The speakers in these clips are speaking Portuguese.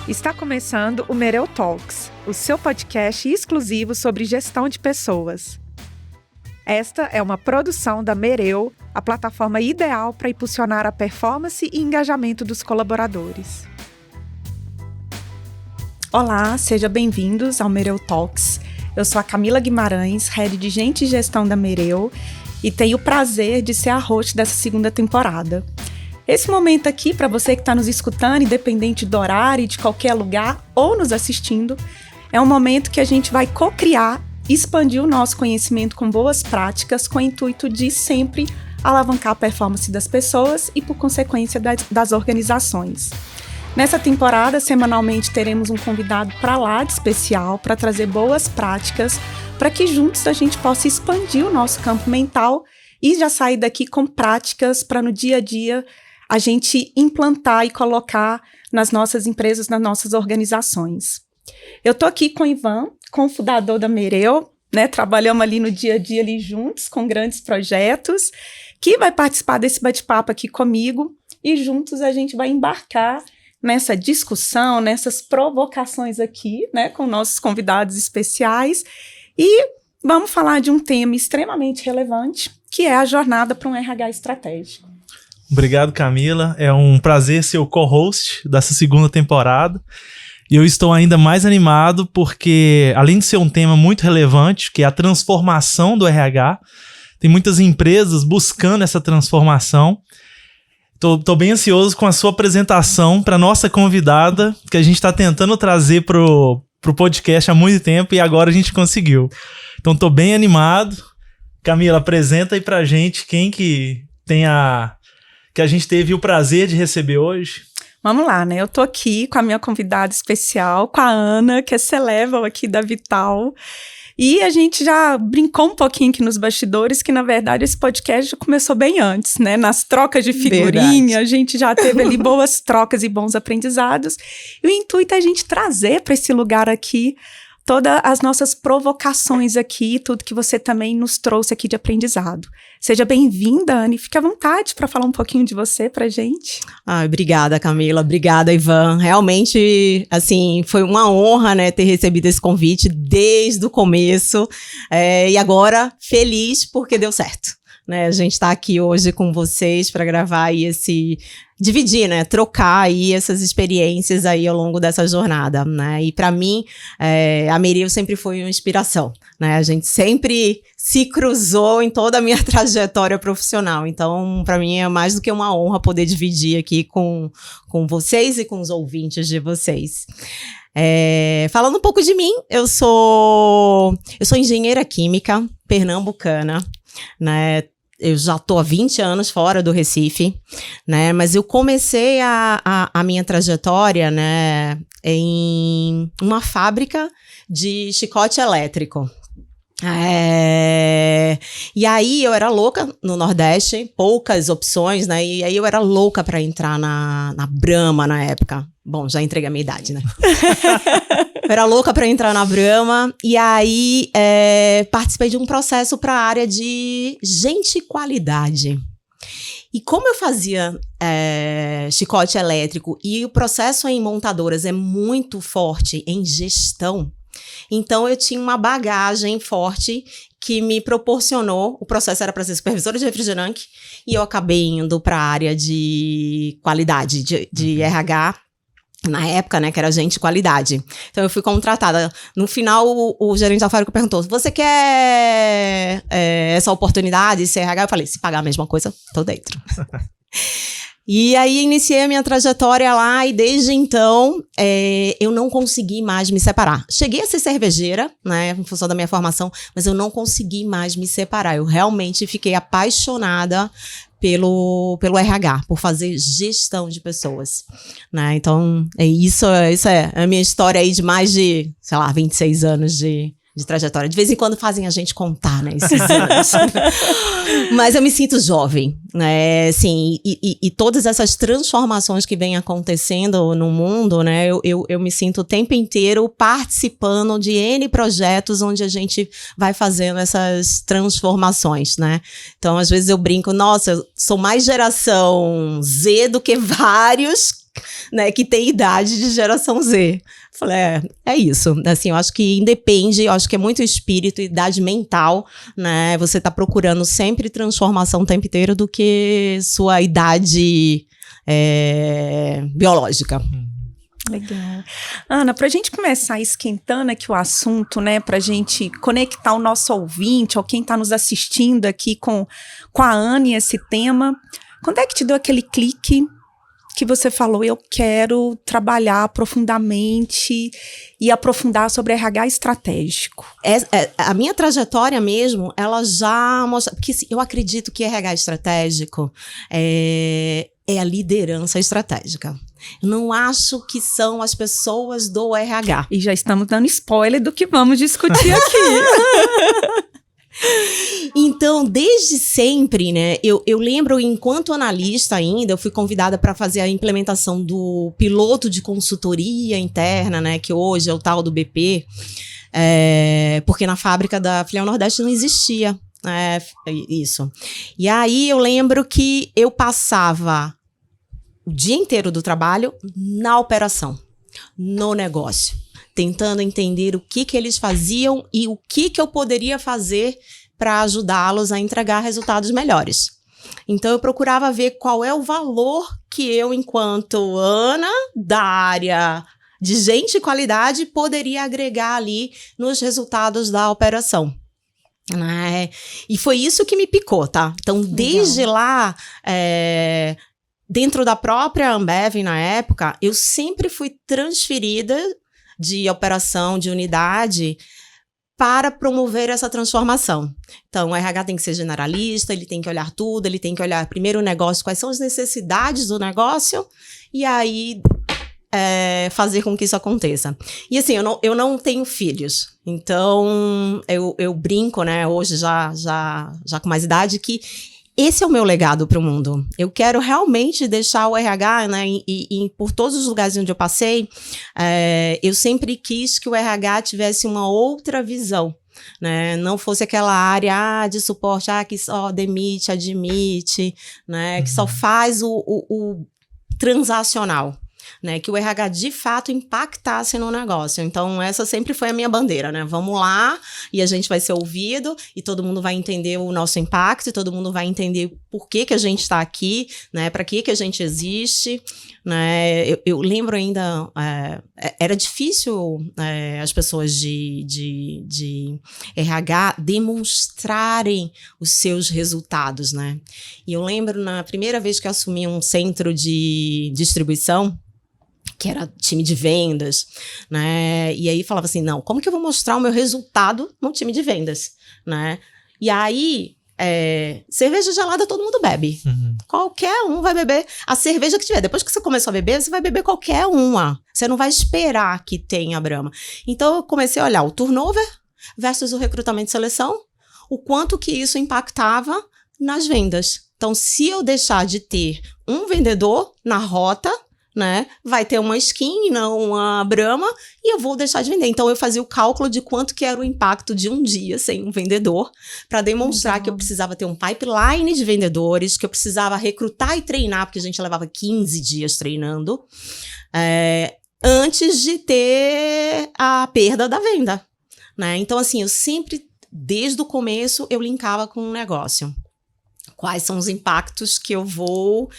Está começando o Mereu Talks, o seu podcast exclusivo sobre gestão de pessoas. Esta é uma produção da Mereu, a plataforma ideal para impulsionar a performance e engajamento dos colaboradores. Olá, sejam bem-vindos ao Mereu Talks. Eu sou a Camila Guimarães, Head de Gente e Gestão da Mereu, e tenho o prazer de ser a host dessa segunda temporada. Esse momento aqui, para você que está nos escutando, independente do horário, de qualquer lugar, ou nos assistindo, é um momento que a gente vai co-criar, expandir o nosso conhecimento com boas práticas, com o intuito de sempre alavancar a performance das pessoas e, por consequência, das organizações. Nessa temporada, semanalmente, teremos um convidado para lá de especial para trazer boas práticas, para que juntos a gente possa expandir o nosso campo mental e já sair daqui com práticas para no dia a dia a gente implantar e colocar nas nossas empresas, nas nossas organizações. Eu estou aqui com o Ivan, cofundador da Mereu, né? Trabalhamos ali no dia a dia ali juntos com grandes projetos, que vai participar desse bate-papo aqui comigo e juntos a gente vai embarcar nessa discussão, nessas provocações aqui, né, com nossos convidados especiais, e vamos falar de um tema extremamente relevante, que é a jornada para um RH estratégico. Obrigado, Camila. É um prazer ser o co-host dessa segunda temporada. E eu estou ainda mais animado porque, além de ser um tema muito relevante, que é a transformação do RH, tem muitas empresas buscando essa transformação. Tô bem ansioso com a sua apresentação para nossa convidada, que a gente está tentando trazer pro podcast há muito tempo e agora a gente conseguiu. Então tô bem animado. Camila, apresenta aí pra gente quem que a gente teve o prazer de receber hoje. Vamos lá, né? Eu tô aqui com a minha convidada especial, com a Ana, que é C-Level aqui da Vital. E a gente já brincou um pouquinho aqui nos bastidores, que na verdade esse podcast já começou bem antes, né? Nas trocas de figurinha, a gente já teve ali boas trocas e bons aprendizados. E o intuito é a gente trazer para esse lugar aqui todas as nossas provocações aqui, tudo que você também nos trouxe aqui de aprendizado. Seja bem-vinda, Anne, fique à vontade para falar um pouquinho de você pra gente. Obrigada, Camila, obrigada, Ivan. Realmente, assim, foi uma honra, né, ter recebido esse convite desde o começo, e agora feliz porque deu certo. Né, a gente está aqui hoje com vocês para gravar aí dividir, né, trocar aí essas experiências aí ao longo dessa jornada, né, e para mim, a Mereu sempre foi uma inspiração, né, a gente sempre se cruzou em toda a minha trajetória profissional, então para mim é mais do que uma honra poder dividir aqui com vocês e com os ouvintes de vocês. Falando um pouco de mim, eu sou engenheira química pernambucana, né? Eu já estou há 20 anos fora do Recife, né? Mas eu comecei a minha trajetória, né, em uma fábrica de chicote elétrico. E aí eu era louca no Nordeste, poucas opções, né? E aí eu era louca para entrar na Brahma na época. Bom, já entreguei a minha idade, né? Eu era louca para entrar na Brahma e aí participei de um processo para a área de gente e qualidade. E como eu fazia chicote elétrico e o processo em montadoras é muito forte em gestão, então eu tinha uma bagagem forte que me proporcionou, o processo era para ser supervisora de refrigerante e eu acabei indo para a área de qualidade, de RH, na época, né, que era gente de qualidade. Então eu fui contratada. No final, o gerente da fábrica perguntou: você quer essa oportunidade, ser RH? Eu falei: se pagar a mesma coisa, tô dentro. E aí iniciei a minha trajetória lá e desde então eu não consegui mais me separar. Cheguei a ser cervejeira, né, em função da minha formação, mas eu não consegui mais me separar. Eu realmente fiquei apaixonada pelo RH, por fazer gestão de pessoas, né? Então, isso é a minha história aí de mais de, 26 anos de trajetória. De vez em quando fazem a gente contar, né, esses anos. Mas eu me sinto jovem, né, assim, e todas essas transformações que vêm acontecendo no mundo, né, eu me sinto o tempo inteiro participando de N projetos onde a gente vai fazendo essas transformações, né. Então, às vezes eu brinco, nossa, eu sou mais geração Z do que vários né, que tem idade de geração Z. Falei, é isso. Assim, eu acho que independe, eu acho que é muito espírito, idade mental, né? Você tá procurando sempre transformação o tempo inteiro do que sua idade biológica. Legal. Ana, pra gente começar esquentando aqui o assunto, né, pra gente conectar o nosso ouvinte ou quem tá nos assistindo aqui com a Ana e esse tema, quando é que te deu aquele clique que você falou, eu quero trabalhar profundamente e aprofundar sobre RH estratégico? A minha trajetória mesmo, ela já mostra, porque eu acredito que RH estratégico é a liderança estratégica. Eu não acho que são as pessoas do RH. E já estamos dando spoiler do que vamos discutir aqui. Então, desde sempre, né, eu lembro, enquanto analista ainda, eu fui convidada para fazer a implementação do piloto de consultoria interna, né, que hoje é o tal do BP, porque na fábrica da Filial Nordeste não existia isso. E aí eu lembro que eu passava o dia inteiro do trabalho na operação, no negócio, tentando entender o que eles faziam e o que eu poderia fazer para ajudá-los a entregar resultados melhores. Então, eu procurava ver qual é o valor que eu, enquanto Ana, da área de gente de qualidade, poderia agregar ali nos resultados da operação. E foi isso que me picou, tá? Então, desde lá, dentro da própria Ambev, na época, eu sempre fui transferida de operação, de unidade, para promover essa transformação. Então, o RH tem que ser generalista, ele tem que olhar tudo, ele tem que olhar primeiro o negócio, quais são as necessidades do negócio, e aí fazer com que isso aconteça. E assim, eu não tenho filhos, então eu brinco, né, hoje já com mais idade, que esse é o meu legado para o mundo. Eu quero realmente deixar o RH, né, e por todos os lugares onde eu passei, eu sempre quis que o RH tivesse uma outra visão, né, não fosse aquela área de suporte, que só demite, admite, né, que só faz o transacional. Né, que o RH de fato impactasse no negócio. Então, essa sempre foi a minha bandeira, né? Vamos lá, e a gente vai ser ouvido, e todo mundo vai entender o nosso impacto, e todo mundo vai entender por que a gente está aqui, né? Para que a gente existe, né? Eu lembro ainda, era difícil as pessoas de RH demonstrarem os seus resultados, né? E eu lembro na primeira vez que eu assumi um centro de distribuição, que era time de vendas, né? E aí falava assim, não, como que eu vou mostrar o meu resultado no time de vendas, né? E aí, cerveja gelada todo mundo bebe. Uhum. Qualquer um vai beber a cerveja que tiver. Depois que você começou a beber, você vai beber qualquer uma. Você não vai esperar que tenha Brahma. Então, eu comecei a olhar o turnover versus o recrutamento e seleção, o quanto que isso impactava nas vendas. Então, se eu deixar de ter um vendedor na rota, né, vai ter uma skin, não uma Brahma, e eu vou deixar de vender. Então, eu fazia o cálculo de quanto que era o impacto de um dia sem um vendedor, para demonstrar que eu precisava ter um pipeline de vendedores, que eu precisava recrutar e treinar, porque a gente levava 15 dias treinando, antes de ter a perda da venda, né? Então, assim, eu sempre, desde o começo, eu linkava com um negócio. Quais são os impactos que eu vou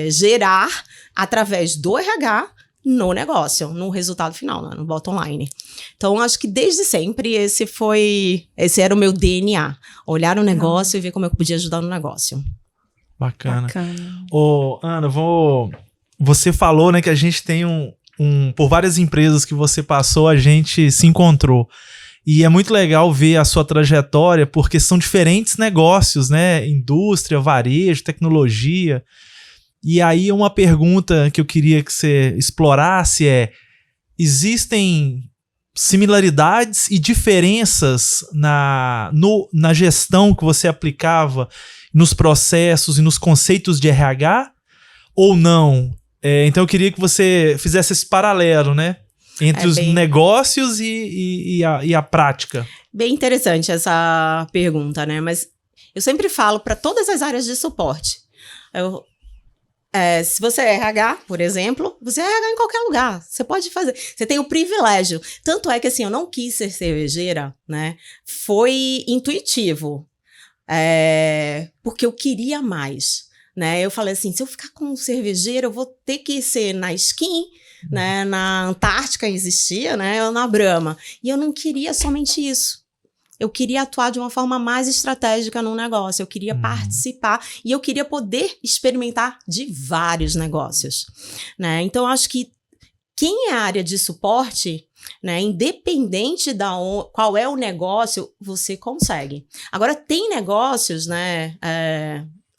gerar através do RH no negócio, no resultado final, né, no bottom line. Então, acho que desde sempre esse era o meu DNA. Olhar o negócio e ver como eu podia ajudar no negócio. Bacana. Ô, Ana, você falou, né, que a gente tem por várias empresas que você passou, a gente se encontrou. E é muito legal ver a sua trajetória, porque são diferentes negócios, né? Indústria, varejo, tecnologia. E aí uma pergunta que eu queria que você explorasse existem similaridades e diferenças na gestão que você aplicava, nos processos e nos conceitos de RH? Ou não? Então eu queria que você fizesse esse paralelo, né? Entre os negócios e a prática. Bem interessante essa pergunta, né? Mas eu sempre falo para todas as áreas de suporte. Se você é RH, por exemplo, você é RH em qualquer lugar. Você pode fazer. Você tem o privilégio. Tanto é que, assim, eu não quis ser cervejeira, né? Foi intuitivo. Porque eu queria mais, né? Eu falei assim, se eu ficar como cervejeira, eu vou ter que ser na Skin, né? Na Antártica existia, né? Ou na Brahma. E eu não queria somente isso. Eu queria atuar de uma forma mais estratégica no negócio, eu queria participar e eu queria poder experimentar de vários negócios, né? Então, eu acho que quem é a área de suporte, né, independente qual é o negócio, você consegue. Agora, tem negócios, né,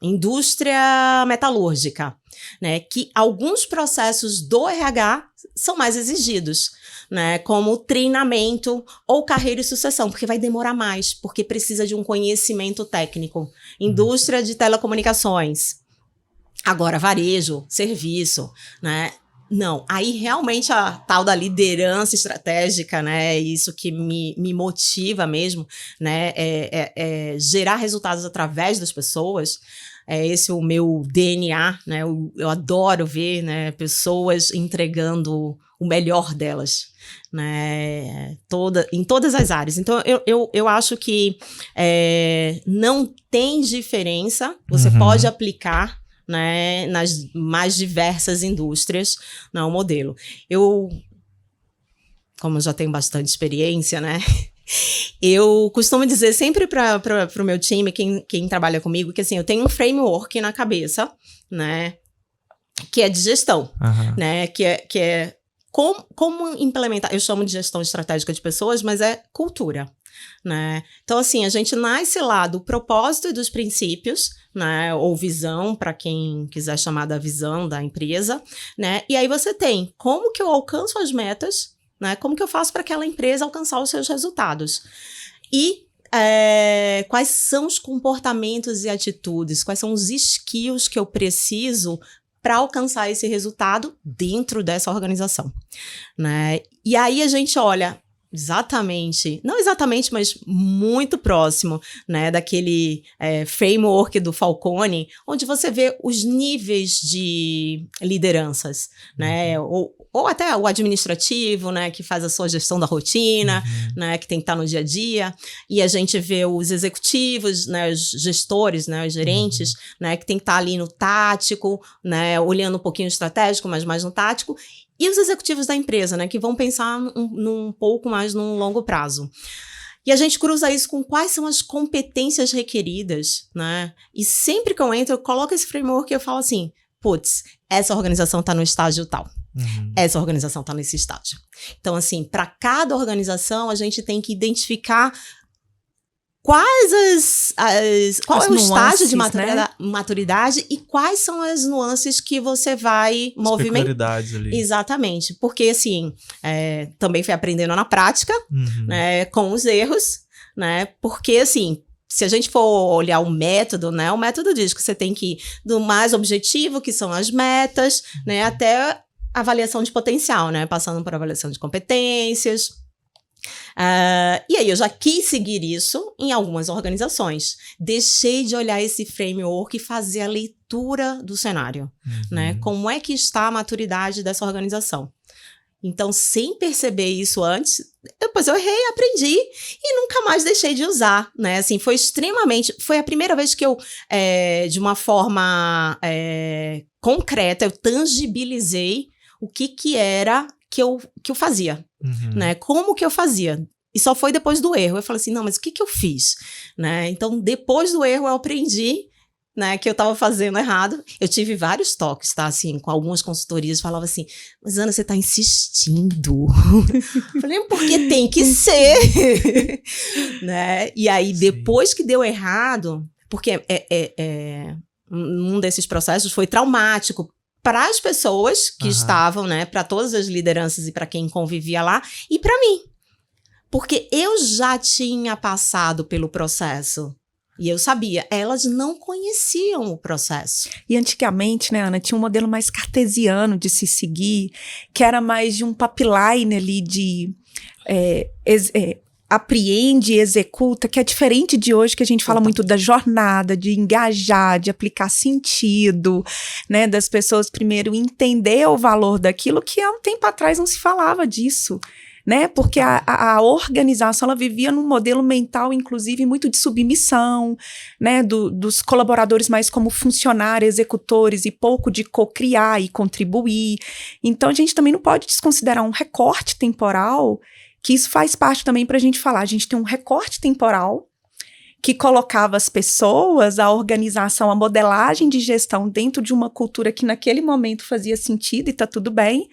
indústria metalúrgica, né, que alguns processos do RH são mais exigidos, né, como treinamento ou carreira e sucessão, porque vai demorar mais, porque precisa de um conhecimento técnico. Indústria de telecomunicações, agora varejo, serviço, né? Não, aí realmente a tal da liderança estratégica, né, isso que me motiva mesmo, né, gerar resultados através das pessoas. Esse é o meu DNA, né, eu adoro ver, né, pessoas entregando o melhor delas, né, em todas as áreas. Então, eu acho que não tem diferença, você pode aplicar, né, nas mais diversas indústrias, não, o modelo. Como eu já tenho bastante experiência, né, eu costumo dizer sempre para o meu time, quem trabalha comigo, que assim, eu tenho um framework na cabeça, né, que é de gestão, né, que é como implementar, eu chamo de gestão estratégica de pessoas, mas é cultura, né? Então, assim, a gente nasce lá do propósito e dos princípios, né? Ou visão, para quem quiser chamar da visão da empresa, né? E aí você tem como que eu alcanço as metas, né? Como que eu faço para aquela empresa alcançar os seus resultados? E quais são os comportamentos e atitudes, quais são os skills que eu preciso para alcançar esse resultado dentro dessa organização, né? E aí a gente olha não exatamente, mas muito próximo, né, daquele framework do Falcone, onde você vê os níveis de lideranças, né, ou até o administrativo, né, que faz a sua gestão da rotina, né, que tem que estar no dia a dia, e a gente vê os executivos, né, os gestores, né, os gerentes, né, que tem que estar ali no tático, né, olhando um pouquinho estratégico, mas mais no tático, e os executivos da empresa, né, que vão pensar um pouco mais num longo prazo. E a gente cruza isso com quais são as competências requeridas, né? E sempre que eu entro, eu coloco esse framework e eu falo assim, putz, essa organização está no estágio tal. Essa organização está nesse estágio. Então, assim, para cada organização, a gente tem que identificar qual é o estágio de maturidade, e quais são as nuances que você vai movimentar. Peculiaridades ali. Exatamente. Porque, assim, também fui aprendendo na prática, né, com os erros, né? Porque, assim, se a gente for olhar o método, né? O método diz que você tem que ir do mais objetivo, que são as metas, né? Até avaliação de potencial, né? Passando por avaliação de competências. E aí eu já quis seguir isso em algumas organizações. Deixei de olhar esse framework e fazer a leitura do cenário, né? Como é que está a maturidade dessa organização? Então, sem perceber isso antes, depois eu errei, aprendi e nunca mais deixei de usar, né? Assim, foi a primeira vez que eu, de uma forma concreta, eu tangibilizei o que era que eu fazia, né? Como que eu fazia? E só foi depois do erro. Eu falei assim, não, mas o que eu fiz? Né? Então, depois do erro, eu aprendi, né, que eu estava fazendo errado. Eu tive vários toques, tá? Assim, com algumas consultorias, falava assim, mas Ana, você tá insistindo. Eu falei, porque tem que ser. Né? E aí, depois que deu errado, porque um desses processos foi traumático para as pessoas que estavam, né, para todas as lideranças e para quem convivia lá, e para mim. Porque eu já tinha passado pelo processo. E eu sabia, elas não conheciam o processo. E antigamente, né, Ana, tinha um modelo mais cartesiano de se seguir, que era mais de um pipeline ali de apreende e executa, que é diferente de hoje, que a gente fala muito da jornada, de engajar, de aplicar sentido, né, das pessoas primeiro entender o valor daquilo, que há um tempo atrás não se falava disso, né, porque a organização, ela vivia num modelo mental, inclusive, muito de submissão, né, dos colaboradores mais como funcionários, executores, e pouco de co-criar e contribuir. Então, a gente também não pode desconsiderar um recorte temporal, que isso faz parte também para a gente falar. A gente tem um recorte temporal que colocava as pessoas, a organização, a modelagem de gestão dentro de uma cultura que naquele momento fazia sentido e está tudo bem.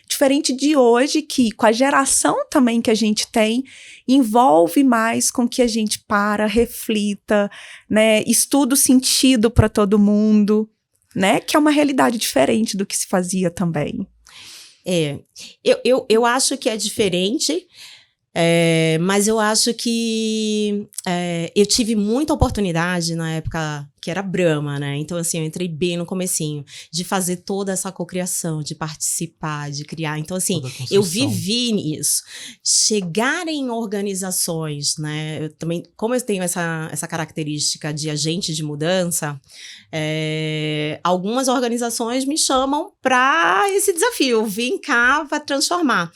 Diferente de hoje, que com a geração também que a gente tem, envolve mais com que a gente reflita, né, estuda o sentido para todo mundo, né, que é uma realidade diferente do que se fazia também. Eu acho que é diferente, mas eu acho que eu tive muita oportunidade na época que era Brahma, né? Então, assim, eu entrei bem no comecinho, de fazer toda essa cocriação, de participar, de criar. Então, assim, eu vivi nisso. Chegar em organizações, né? Eu também, como eu tenho essa característica de agente de mudança, algumas organizações me chamam para esse desafio. Vem cá para transformar.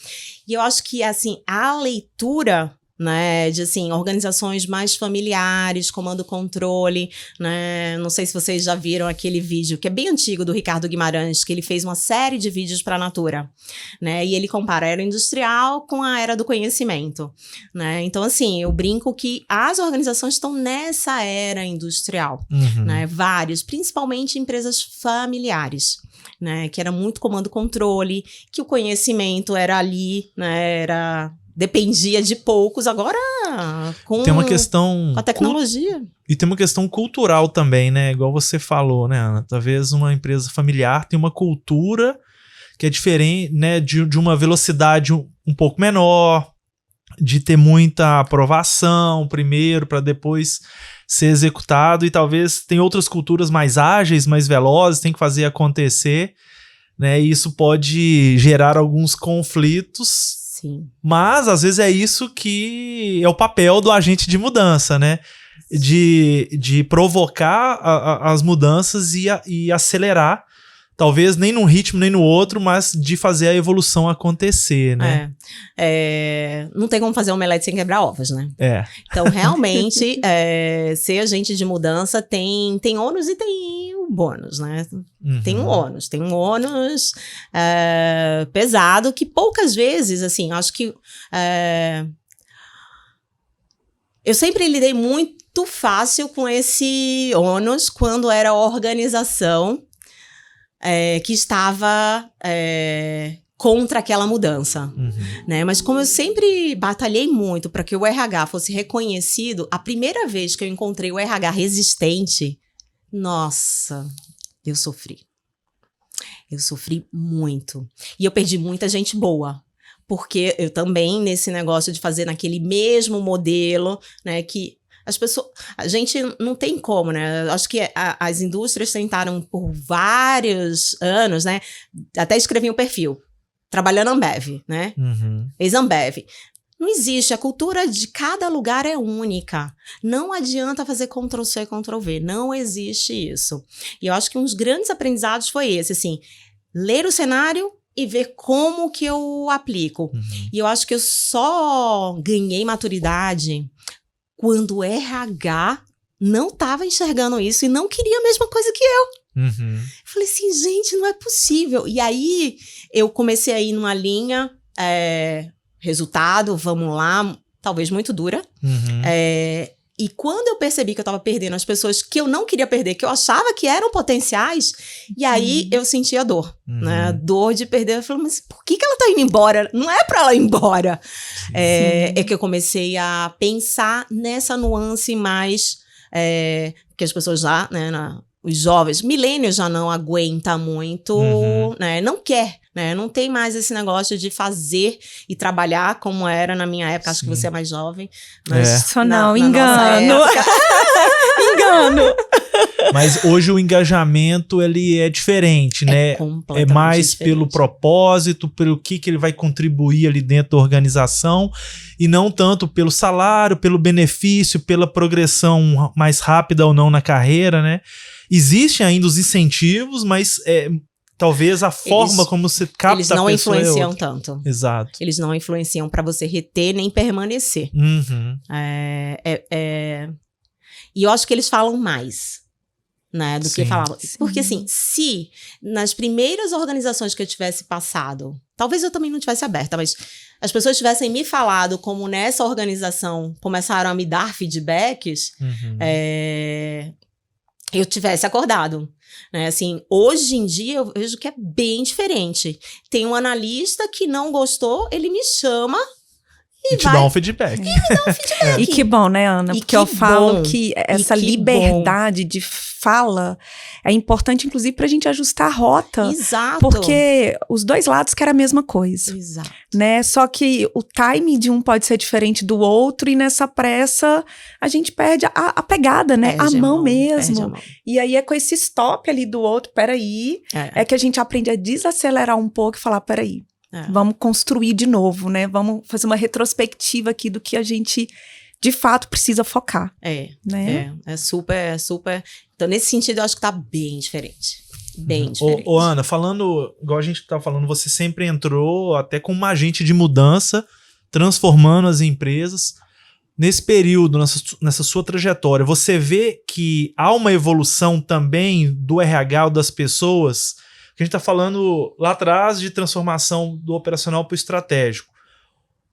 E eu acho que, assim, a leitura, né, de, assim, organizações mais familiares, comando-controle, né, não sei se vocês já viram aquele vídeo, que é bem antigo, do Ricardo Guimarães, que ele fez uma série de vídeos para a Natura, né, e ele compara a era industrial com a era do conhecimento, né, então, assim, eu brinco que as organizações estão nessa era industrial, né, vários, principalmente empresas familiares, né, que era muito comando-controle, que o conhecimento era ali, né, dependia de poucos, agora com a tecnologia. E tem uma questão cultural também, né? Igual você falou, né, Ana? Talvez uma empresa familiar tem uma cultura que é diferente, né? De uma velocidade um pouco menor, de ter muita aprovação primeiro para depois ser executado, e talvez tem outras culturas mais ágeis, mais velozes, tem que fazer acontecer, né? E isso pode gerar alguns conflitos. Sim. Mas, às vezes, é isso que é o papel do agente de mudança, né? De provocar as mudanças e acelerar, talvez nem num ritmo nem no outro, mas de fazer a evolução acontecer, né? Não tem como fazer omelete sem quebrar ovos, né? Então, realmente, ser agente de mudança tem ônus e tem bônus, né? Tem um ônus pesado, que poucas vezes, assim, acho que eu sempre lidei muito fácil com esse ônus quando era a organização que estava contra aquela mudança, né? Mas como eu sempre batalhei muito para que o RH fosse reconhecido, a primeira vez que eu encontrei o RH resistente, nossa, eu sofri muito, e eu perdi muita gente boa, porque eu também, nesse negócio de fazer naquele mesmo modelo, né, que as pessoas, a gente não tem como, né? Acho que as indústrias tentaram por vários anos, né? Até escrevi um perfil, trabalhando Ambev, né? Ex-Ambev. Não existe, a cultura de cada lugar é única. Não adianta fazer Ctrl-C, Ctrl-V, não existe isso. E eu acho que um dos grandes aprendizados foi esse, assim, ler o cenário e ver como que eu aplico. E eu acho que eu só ganhei maturidade quando o RH não estava enxergando isso e não queria a mesma coisa que eu. Falei assim, gente, não é possível. E aí, eu comecei a ir numa linha, resultado, vamos lá, talvez muito dura. E quando eu percebi que eu estava perdendo as pessoas que eu não queria perder, que eu achava que eram potenciais, e aí eu sentia dor, né? A dor de perder. Eu falei, mas por que ela tá indo embora? Não é pra ela ir embora. É que eu comecei a pensar nessa nuance mais, que as pessoas já, né, os jovens, milênios já não aguenta muito, né, não quer, né, não tem mais esse negócio de fazer e trabalhar como era na minha época. Acho que você é mais jovem. Mas Só não, engano. Engano. Mas hoje o engajamento, ele é diferente, né? É mais diferente. pelo propósito, pelo que ele vai contribuir ali dentro da organização, e não tanto pelo salário, pelo benefício, pela progressão mais rápida ou não na carreira, né? Existem ainda os incentivos, mas talvez a forma como você capta a pessoa eles não influenciam tanto. Exato. Eles não influenciam para você reter nem permanecer. Uhum. E eu acho que eles falam mais, né, do que falavam. Sim. Porque assim, se nas primeiras organizações que eu tivesse passado, talvez eu também não tivesse aberta, mas as pessoas tivessem me falado como nessa organização começaram a me dar feedbacks, eu tivesse acordado. Né? Assim, hoje em dia eu vejo que é bem diferente. Tem um analista que não gostou, ele me chama e te dá um feedback. E que bom, né, Ana? Porque eu falo que essa liberdade de fala é importante, inclusive, pra gente ajustar a rota. Exato. Porque os dois lados querem a mesma coisa. Exato. Né? Só que o timing de um pode ser diferente do outro, e nessa pressa a gente perde a pegada, né? Perde a mão mesmo. Perde a mão. E aí é com esse stop ali do outro, peraí, é que a gente aprende a desacelerar um pouco e falar, peraí. Vamos construir de novo, né? Vamos fazer uma retrospectiva aqui do que a gente, de fato, precisa focar. Né? É super. Então, nesse sentido, eu acho que tá bem diferente. Bem diferente. Ô, Ana, falando, igual a gente tá falando, você sempre entrou até como uma agente de mudança, transformando as empresas. Nesse período, nessa sua trajetória, você vê que há uma evolução também do RH ou das pessoas? A gente está falando lá atrás de transformação do operacional para o estratégico.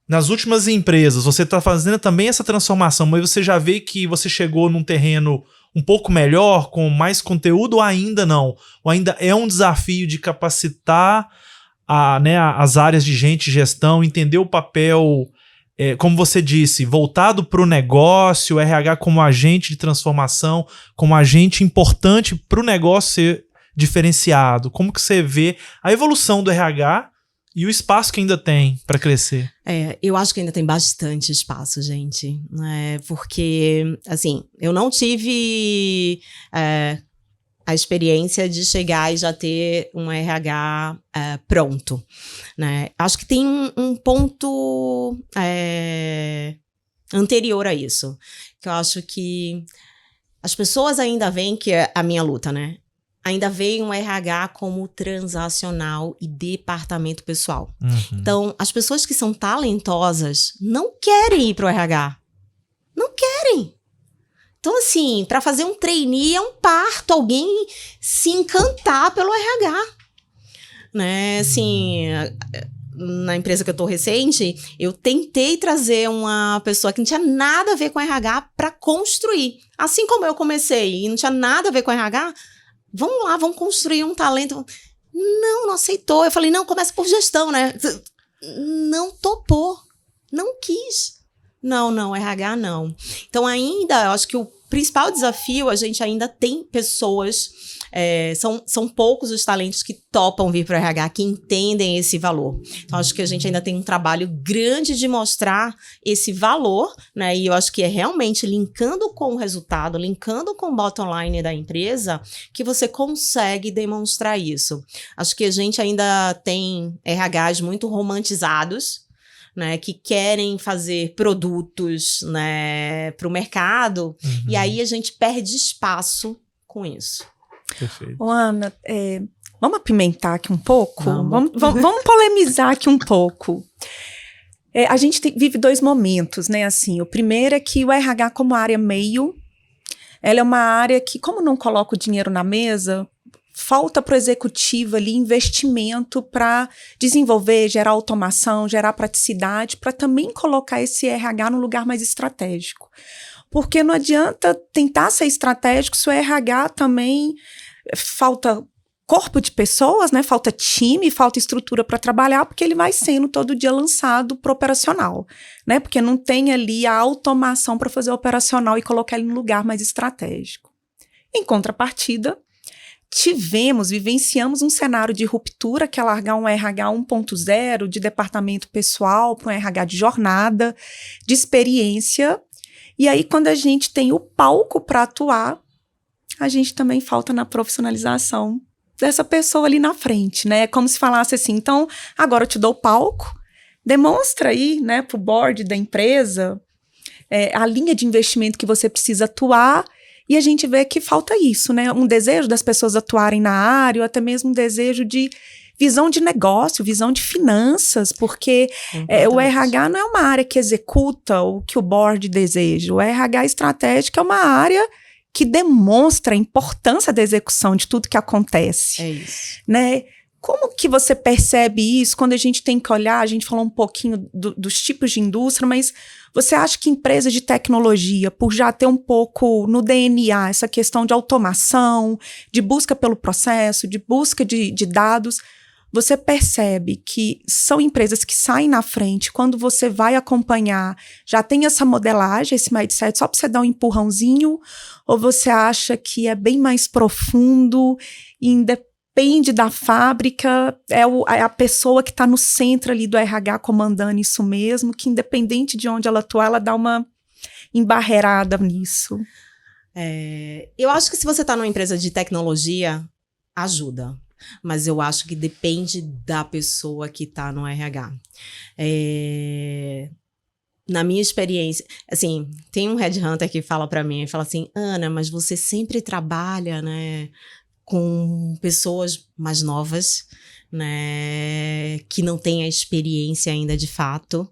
Nas últimas empresas, você está fazendo também essa transformação, mas você já vê que você chegou num terreno um pouco melhor, com mais conteúdo, ou ainda não? Ou ainda é um desafio de capacitar as áreas de gente, gestão, entender o papel, como você disse, voltado para o negócio, o RH como agente de transformação, como agente importante para o negócio ser diferenciado? Como que você vê a evolução do RH e o espaço que ainda tem para crescer? Eu acho que ainda tem bastante espaço, gente. Porque, assim, eu não tive a experiência de chegar e já ter um RH pronto. Né? Acho que tem um ponto anterior a isso, que eu acho que as pessoas ainda veem, que é a minha luta, né? Ainda veio um RH como transacional e departamento pessoal. Uhum. Então, as pessoas que são talentosas não querem ir para o RH. Não querem. Então, assim, para fazer um trainee é um parto, alguém se encantar pelo RH. Né? Assim, na empresa que eu estou recente, eu tentei trazer uma pessoa que não tinha nada a ver com RH para construir. Assim como eu comecei e não tinha nada a ver com RH, vamos lá, vamos construir um talento. Não aceitou. Eu falei, não, começa por gestão, né? Não topou. Não quis. Não, RH não. Então ainda, eu acho que o principal desafio, a gente ainda tem pessoas, são poucos os talentos que topam vir para o RH, que entendem esse valor. Então acho que a gente ainda tem um trabalho grande de mostrar esse valor, né? E eu acho que é realmente linkando com o resultado, linkando com o bottom line da empresa, que você consegue demonstrar isso. Acho que a gente ainda tem RHs muito romantizados, né, que querem fazer produtos, né, para o mercado, e aí a gente perde espaço com isso. Perfeito. Ô, Ana, vamos apimentar aqui um pouco? Vamos polemizar aqui um pouco. A gente vive dois momentos, né? Assim, o primeiro é que o RH, como área meio, ela é uma área que, como não coloca o dinheiro na mesa, falta para o executivo ali investimento para desenvolver, gerar automação, gerar praticidade, para também colocar esse RH no lugar mais estratégico. Porque não adianta tentar ser estratégico se o RH também falta corpo de pessoas, né? Falta time, falta estrutura para trabalhar, porque ele vai sendo todo dia lançado para o operacional, né? Porque não tem ali a automação para fazer o operacional e colocar ele no lugar mais estratégico. Em contrapartida, vivenciamos um cenário de ruptura, que é largar um RH 1.0 de departamento pessoal para um RH de jornada, de experiência. E aí, quando a gente tem o palco para atuar, a gente também falta na profissionalização dessa pessoa ali na frente, né? É como se falasse assim, então, agora eu te dou o palco, demonstra aí, né, pro board da empresa a linha de investimento que você precisa atuar, e a gente vê que falta isso, né? Um desejo das pessoas atuarem na área, ou até mesmo um desejo de visão de negócio, visão de finanças, porque o RH não é uma área que executa o que o board deseja. O RH estratégico é uma área que demonstra a importância da execução de tudo que acontece. É isso. Né? Como que você percebe isso quando a gente tem que olhar? A gente falou um pouquinho dos tipos de indústria, mas você acha que empresas de tecnologia, por já ter um pouco no DNA essa questão de automação, de busca pelo processo, de busca de dados, você percebe que são empresas que saem na frente, quando você vai acompanhar, já tem essa modelagem, esse mindset, só para você dar um empurrãozinho, ou você acha que é bem mais profundo e depende da fábrica, é a pessoa que está no centro ali do RH comandando isso mesmo, que independente de onde ela atuar, ela dá uma embarreirada nisso? Eu acho que se você está numa empresa de tecnologia, ajuda. Mas eu acho que depende da pessoa que está no RH. Na minha experiência, assim, tem um headhunter que fala para mim, fala assim, Ana, mas você sempre trabalha, né, com pessoas mais novas, né, que não têm a experiência ainda de fato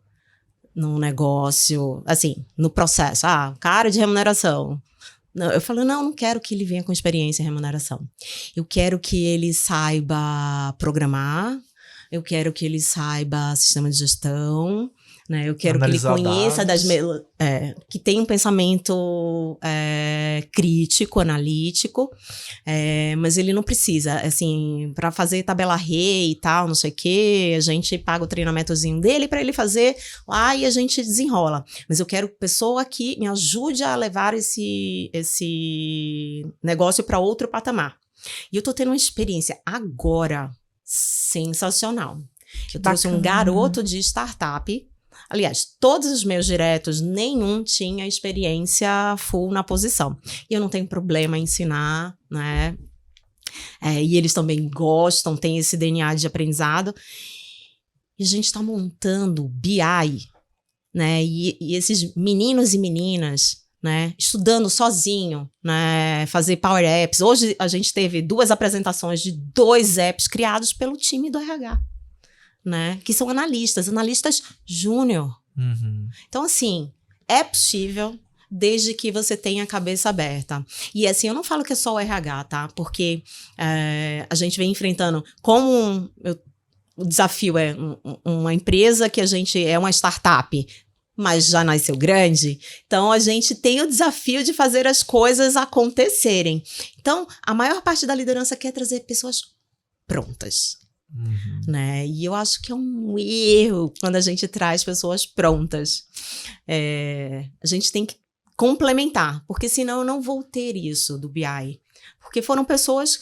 no negócio, assim, no processo. Cara de remuneração. Não, eu falo, não quero que ele venha com experiência em remuneração. Eu quero que ele saiba programar, eu quero que ele saiba sistema de gestão, né? Eu quero analisar que ele conheça que tenha um pensamento crítico, analítico, mas ele não precisa, assim, para fazer tabela RE e tal, não sei o quê, a gente paga o treinamentozinho dele para ele fazer lá e a gente desenrola. Mas eu quero pessoa que me ajude a levar esse negócio para outro patamar. E eu tô tendo uma experiência agora sensacional. Eu trouxe um garoto de startup. Aliás, todos os meus diretos, nenhum tinha experiência full na posição. E eu não tenho problema em ensinar, né? E eles também gostam, têm esse DNA de aprendizado. E a gente está montando BI, né? E esses meninos e meninas, né? Estudando sozinho, né? Fazer Power Apps. Hoje a gente teve 2 apresentações de 2 apps criados pelo time do RH. Né? Que são analistas júnior. Uhum. Então, assim, é possível desde que você tenha a cabeça aberta. E assim, eu não falo que é só o RH, tá? Porque a gente vem enfrentando o desafio é uma empresa que a gente é uma startup, mas já nasceu grande. Então, a gente tem o desafio de fazer as coisas acontecerem. Então, a maior parte da liderança quer trazer pessoas prontas. Uhum. Né? E eu acho que é um erro quando a gente traz pessoas prontas. A gente tem que complementar, porque senão eu não vou ter isso do BI. Porque foram pessoas,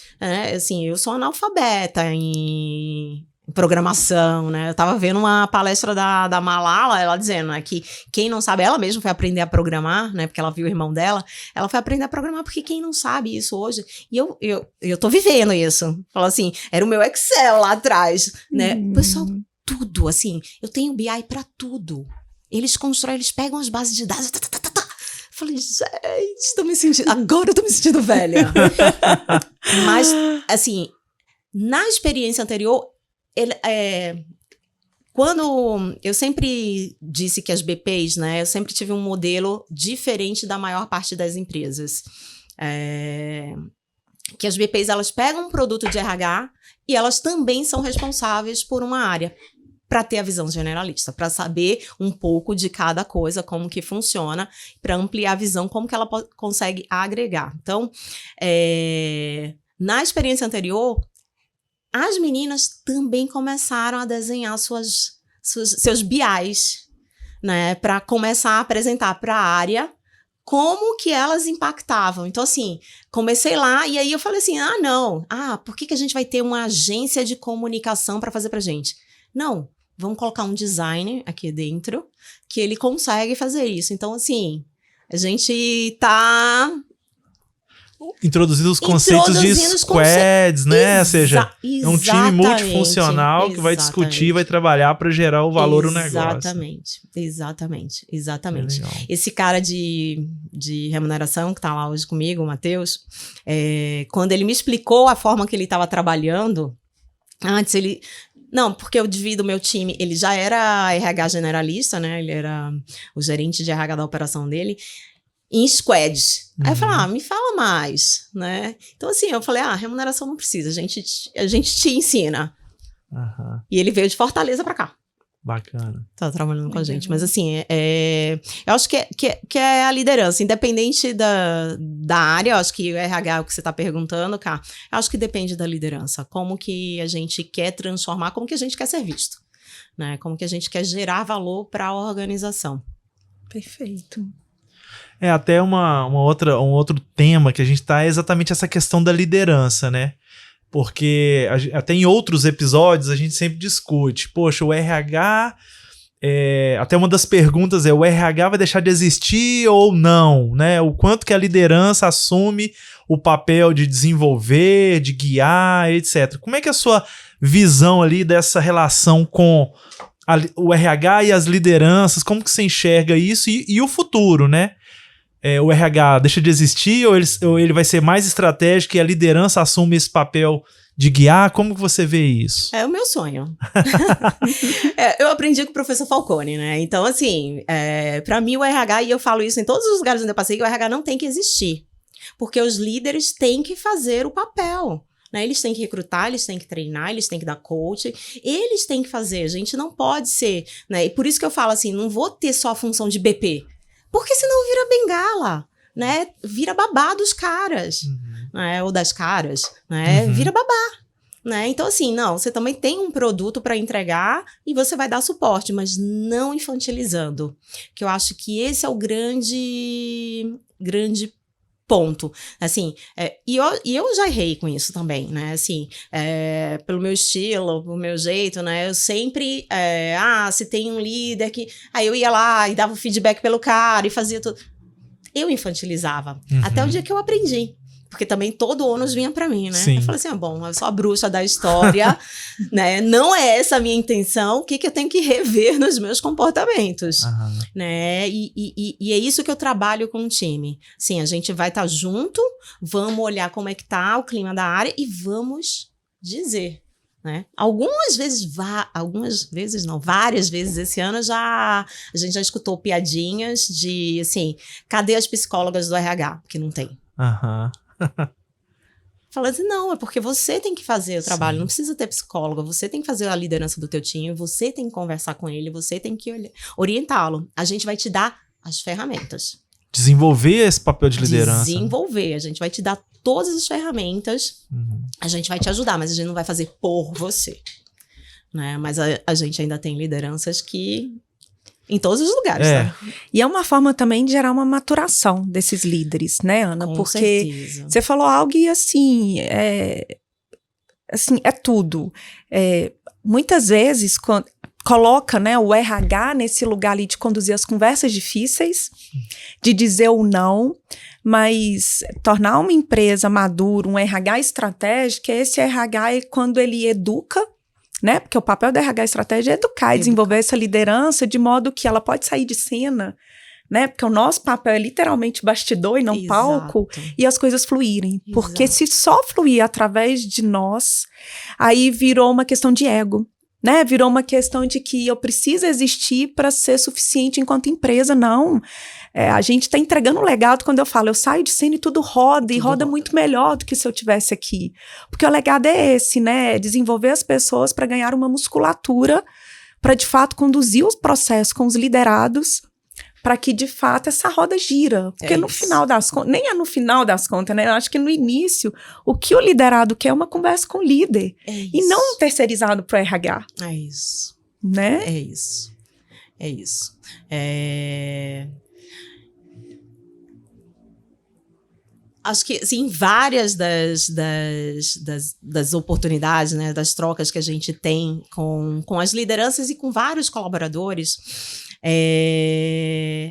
assim, eu sou analfabeta em programação, né? Eu tava vendo uma palestra da Malala, ela dizendo, né, que quem não sabe, ela mesma foi aprender a programar, né? Porque ela viu o irmão dela, ela foi aprender a programar porque quem não sabe isso hoje, e eu tô vivendo isso. Fala assim, era o meu Excel lá atrás, né? Pessoal, tudo, assim, eu tenho BI pra tudo. Eles constroem, eles pegam as bases de dados, Falei, gente, agora eu tô me sentindo velha. Mas, assim, na experiência anterior, quando eu sempre disse que as BPs, né, eu sempre tive um modelo diferente da maior parte das empresas. Que as BPs, elas pegam um produto de RH e elas também são responsáveis por uma área, para ter a visão generalista, para saber um pouco de cada coisa, como que funciona, para ampliar a visão, como que ela consegue agregar. Então, na experiência anterior, as meninas também começaram a desenhar seus BIs, né, para começar a apresentar para a área como que elas impactavam. Então, assim, comecei lá e aí eu falei assim, por que a gente vai ter uma agência de comunicação para fazer pra gente? Não, vamos colocar um designer aqui dentro que ele consegue fazer isso. Então, assim, a gente tá... introduzindo os conceitos de squads, né? Ou seja, é um time multifuncional que vai discutir, vai trabalhar para gerar o valor do negócio. Exatamente. Esse cara de remuneração que tá lá hoje comigo, o Matheus, quando ele me explicou a forma que ele estava trabalhando, antes ele... Não, porque eu divido o meu time, ele já era RH generalista, né? Ele era o gerente de RH da operação dele, em squads. Aí eu falei, me fala mais, né? Então, assim, eu falei, remuneração não precisa, a gente te ensina. E ele veio de Fortaleza pra cá. Bacana. Tá trabalhando com a gente. Mas, assim, eu acho que é a liderança, independente da área, eu acho que o RH é o que você tá perguntando, cara, eu acho que depende da liderança. Como que a gente quer transformar, como que a gente quer ser visto, né? Como que a gente quer gerar valor para a organização. Perfeito. Até um outro tema que a gente tá é exatamente essa questão da liderança, né? Porque até em outros episódios a gente sempre discute, poxa, o RH, até uma das perguntas o RH vai deixar de existir ou não, né? O quanto que a liderança assume o papel de desenvolver, de guiar, etc. Como é que é a sua visão ali dessa relação com o RH e as lideranças, como que você enxerga isso e o futuro, né? O RH deixa de existir ou ele vai ser mais estratégico e a liderança assume esse papel de guiar? Como que você vê isso? É o meu sonho. Eu aprendi com o professor Falcone, né? Então, assim, para mim o RH, e eu falo isso em todos os lugares onde eu passei, que o RH não tem que existir. Porque os líderes têm que fazer o papel. Né? Eles têm que recrutar, eles têm que treinar, eles têm que dar coaching, eles têm que fazer. A gente não pode ser... Né? E por isso que eu falo assim, não vou ter só a função de BP. Porque senão vira bengala, né? Vira babá dos caras, né? Ou das caras, né? Vira babá, né? Então, assim, não, você também tem um produto para entregar e você vai dar suporte, mas não infantilizando. Que eu acho que esse é o grande ponto, assim, e eu já errei com isso também, né, assim, pelo meu estilo, pelo meu jeito, né, eu sempre, se tem um líder que, aí eu ia lá e dava o feedback pelo cara e fazia tudo, eu infantilizava, até o dia que eu aprendi, porque também todo ônus vinha pra mim, né, Sim. eu falei assim, eu sou a bruxa da história, né, não é essa a minha intenção, o que eu tenho que rever nos meus comportamentos, né, e é isso que eu trabalho com o time, sim, a gente vai estar junto, vamos olhar como é que tá o clima da área e vamos dizer, né, várias vezes esse ano a gente já escutou piadinhas de, assim, cadê as psicólogas do RH? Que não tem. Falando assim, não, é porque você tem que fazer o trabalho, não precisa ter psicóloga, você tem que fazer a liderança do teu time, você tem que conversar com ele, você tem que orientá-lo. A gente vai te dar as ferramentas. Desenvolver esse papel de liderança. Desenvolver, a gente vai te dar todas as ferramentas, a gente vai te ajudar, mas a gente não vai fazer por você. Né? Mas a gente ainda tem lideranças que... Em todos os lugares, né? E é uma forma também de gerar uma maturação desses líderes, né, Ana? Com porque certeza. Você falou algo e assim, é tudo. Muitas vezes coloca, né, o RH nesse lugar ali de conduzir as conversas difíceis, de dizer o não, mas tornar uma empresa madura, um RH estratégico, esse RH é quando ele educa, né? Porque o papel da RH estratégia é educar e desenvolver essa liderança de modo que ela pode sair de cena, né? Porque o nosso papel é literalmente bastidor e não palco, e as coisas fluírem. Porque se só fluir através de nós, aí virou uma questão de ego, né? Virou uma questão de que eu preciso existir para ser suficiente enquanto empresa. Não. A gente está entregando um legado quando eu falo, eu saio de cena e tudo roda, e roda muito melhor do que se eu tivesse aqui. Porque o legado é esse, né? Desenvolver as pessoas para ganhar uma musculatura, para de fato conduzir os processos com os liderados, para que de fato essa roda gira. Porque no final das contas, nem é no final das contas, né? Eu acho que no início, o que o liderado quer é uma conversa com o líder. E não terceirizado para o RH. É isso. Né? É isso. Acho que, assim, várias das oportunidades, né, das trocas que a gente tem com as lideranças e com vários colaboradores,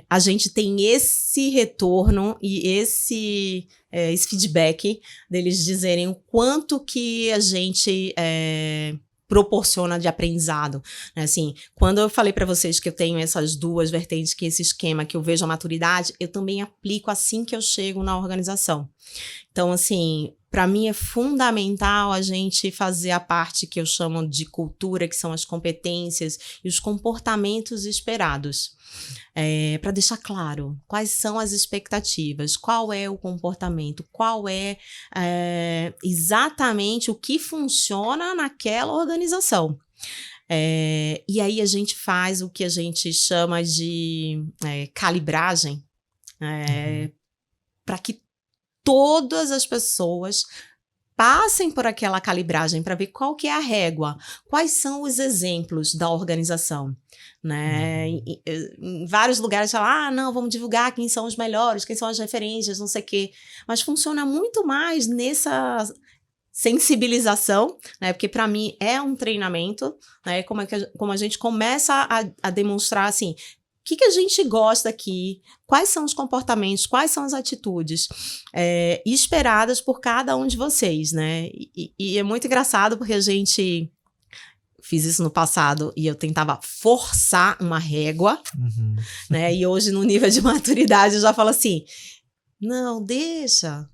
A gente tem esse retorno e esse feedback deles dizerem o quanto que a gente proporciona de aprendizado. Assim, quando eu falei para vocês que eu tenho essas duas vertentes, que esse esquema que eu vejo a maturidade, eu também aplico assim que eu chego na organização. Então, assim, para mim é fundamental a gente fazer a parte que eu chamo de cultura, que são as competências e os comportamentos esperados. Para deixar claro quais são as expectativas, qual é o comportamento, qual é exatamente o que funciona naquela organização. E aí a gente faz o que a gente chama de calibragem, para que todas as pessoas passem por aquela calibragem para ver qual que é a régua, quais são os exemplos da organização, né? Em vários lugares falam, não, vamos divulgar quem são os melhores, quem são as referências, não sei o quê, mas funciona muito mais nessa sensibilização, né? Porque para mim é um treinamento, né? Como a gente começa a demonstrar assim, o que a gente gosta aqui, quais são os comportamentos, quais são as atitudes esperadas por cada um de vocês, né? E é muito engraçado porque a gente fiz isso no passado e eu tentava forçar uma régua, né? E hoje no nível de maturidade eu já falo assim, não, deixa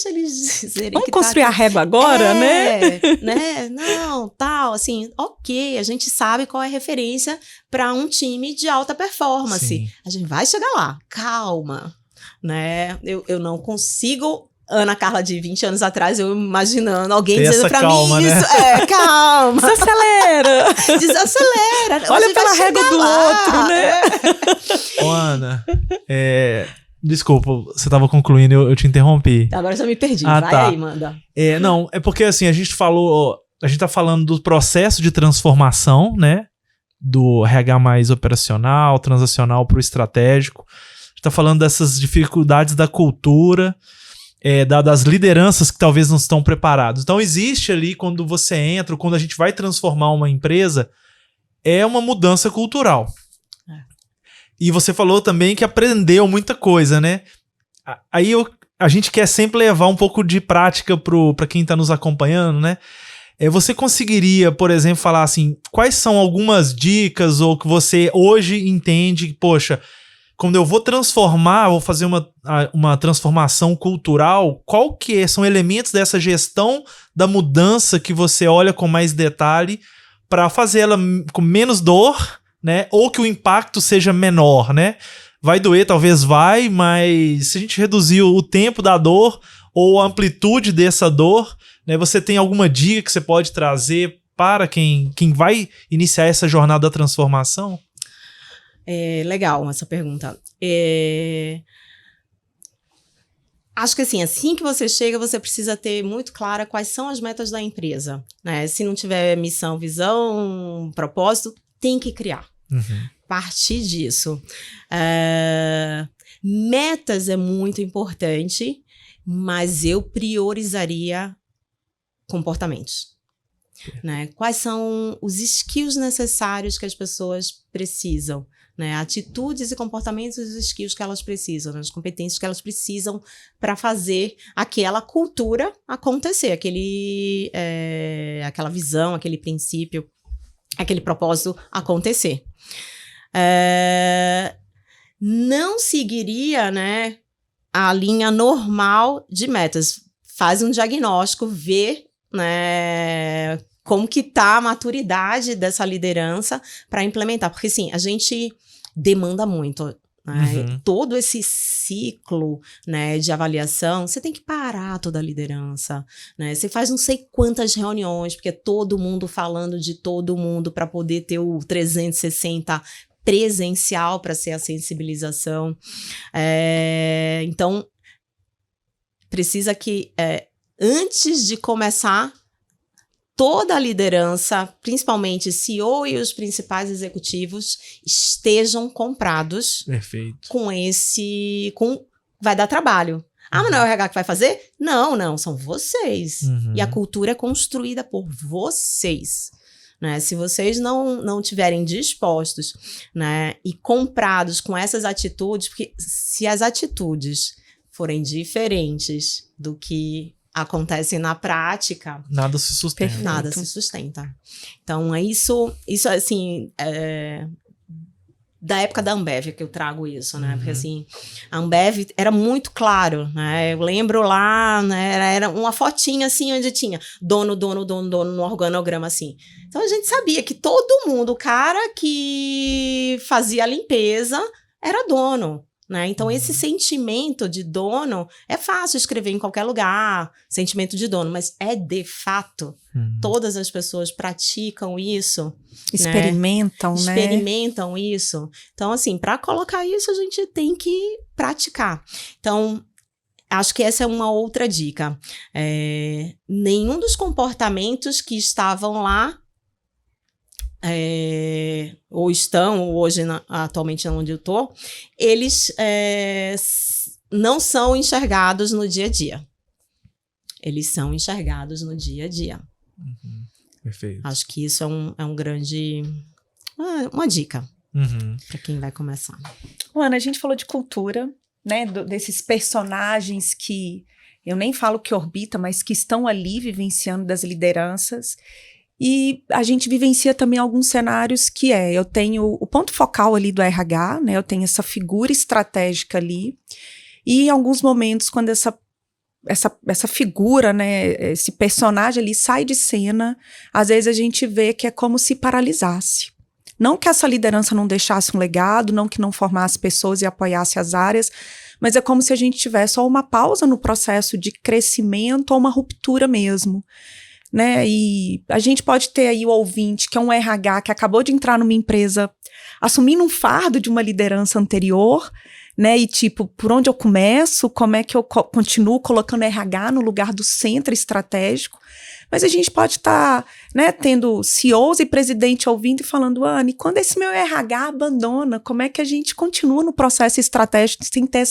eles dizerem. Vamos construir a régua agora, né? Não, tal, assim, ok, a gente sabe qual é a referência para um time de alta performance. Sim. A gente vai chegar lá, calma, né? Eu não consigo, Ana Carla de 20 anos atrás, eu imaginando alguém dizendo pra calma, mim né? isso. Calma. Desacelera! Desacelera. Olha pela régua do outro, né? Ô, Ana, desculpa, você estava concluindo, eu te interrompi. Agora já me perdi. Ah, vai tá. aí, manda. Não, é porque assim, a gente tá falando do processo de transformação, né? Do RH mais operacional, transacional para o estratégico. A gente tá falando dessas dificuldades da cultura, das lideranças que talvez não estão preparadas. Então existe ali, quando você entra, quando a gente vai transformar uma empresa, é uma mudança cultural. E você falou também que aprendeu muita coisa, né? Aí a gente quer sempre levar um pouco de prática para quem está nos acompanhando, né? Você conseguiria, por exemplo, falar assim, quais são algumas dicas ou que você hoje entende que, poxa, quando eu vou transformar, vou fazer uma transformação cultural, qual que são elementos dessa gestão da mudança que você olha com mais detalhe para fazer ela com menos dor, né? Ou que o impacto seja menor, né? Vai doer, talvez vai, mas se a gente reduzir o tempo da dor ou a amplitude dessa dor, né? Você tem alguma dica que você pode trazer para quem vai iniciar essa jornada da transformação? Legal essa pergunta. Acho que assim que você chega, você precisa ter muito clara quais são as metas da empresa, né? Se não tiver missão, visão, propósito, tem que criar. Partir disso. Metas é muito importante, mas eu priorizaria comportamentos. Né? Quais são os skills necessários que as pessoas precisam? Né? Atitudes e comportamentos, os skills que elas precisam, né? As competências que elas precisam para fazer aquela cultura acontecer, aquela visão, aquele princípio, aquele propósito acontecer. Não seguiria, né, a linha normal de metas. Faz um diagnóstico, vê, né, como que tá a maturidade dessa liderança para implementar. Porque, sim, a gente demanda muito, né? Todo esse ciclo, né, de avaliação, você tem que parar toda a liderança, né? Você faz não sei quantas reuniões, porque é todo mundo falando de todo mundo para poder ter o 360 presencial para ser a sensibilização. Então, precisa que, antes de começar, toda a liderança, principalmente CEO e os principais executivos, estejam comprados. Perfeito. Vai dar trabalho. Mas não é o RH que vai fazer? Não, são vocês. E a cultura é construída por vocês. né? Se vocês não tiverem dispostos, né, e comprados com essas atitudes, porque se as atitudes forem diferentes do que acontece na prática, nada se sustenta. Perfeito. Nada se sustenta. Então, isso assim, da época da Ambev que eu trago isso, né? Porque, assim, a Ambev era muito claro, né? Eu lembro lá, né? Era uma fotinha, assim, onde tinha dono no organograma, assim. Então, a gente sabia que todo mundo, o cara que fazia a limpeza era dono, né? Então, esse sentimento de dono é fácil escrever em qualquer lugar, sentimento de dono, mas é de fato. Todas as pessoas praticam isso. Experimentam, né? Experimentam isso. Então, assim, para colocar isso, a gente tem que praticar. Então, acho que essa é uma outra dica. Nenhum dos comportamentos que estavam lá ou estão, ou hoje atualmente onde eu estou, eles não são enxergados no dia a dia. Eles são enxergados no dia a dia. Perfeito. Acho que isso é um grande... uma dica para quem vai começar. Ana, a gente falou de cultura, né? Desses personagens que eu nem falo que orbitam, mas que estão ali vivenciando das lideranças. E a gente vivencia também alguns cenários que eu tenho o ponto focal ali do RH, né? Eu tenho essa figura estratégica ali. E em alguns momentos, quando essa figura, né, esse personagem ali sai de cena, às vezes a gente vê que é como se paralisasse. Não que essa liderança não deixasse um legado, não que não formasse pessoas e apoiasse as áreas, mas é como se a gente tivesse ou uma pausa no processo de crescimento ou uma ruptura mesmo. Né? E a gente pode ter aí o ouvinte, que é um RH que acabou de entrar numa empresa assumindo um fardo de uma liderança anterior, né? E tipo, por onde eu começo? Como é que eu continuo colocando RH no lugar do centro estratégico? Mas a gente pode estar, né, tendo CEOs e presidente ouvindo e falando, Anne, quando esse meu RH abandona, como é que a gente continua no processo estratégico sem ter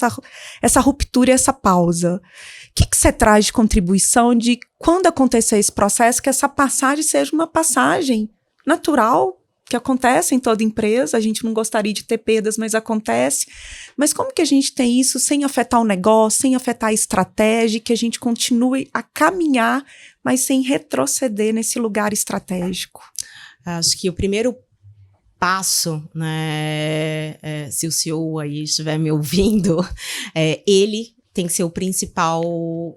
essa ruptura e essa pausa? O que você traz de contribuição de quando acontecer esse processo, que essa passagem seja uma passagem natural, que acontece em toda empresa, a gente não gostaria de ter perdas, mas acontece. Mas como que a gente tem isso sem afetar o negócio, sem afetar a estratégia, que a gente continue a caminhar, mas sem retroceder nesse lugar estratégico? Acho que o primeiro passo, né, se o CEO aí estiver me ouvindo, ele tem que ser o principal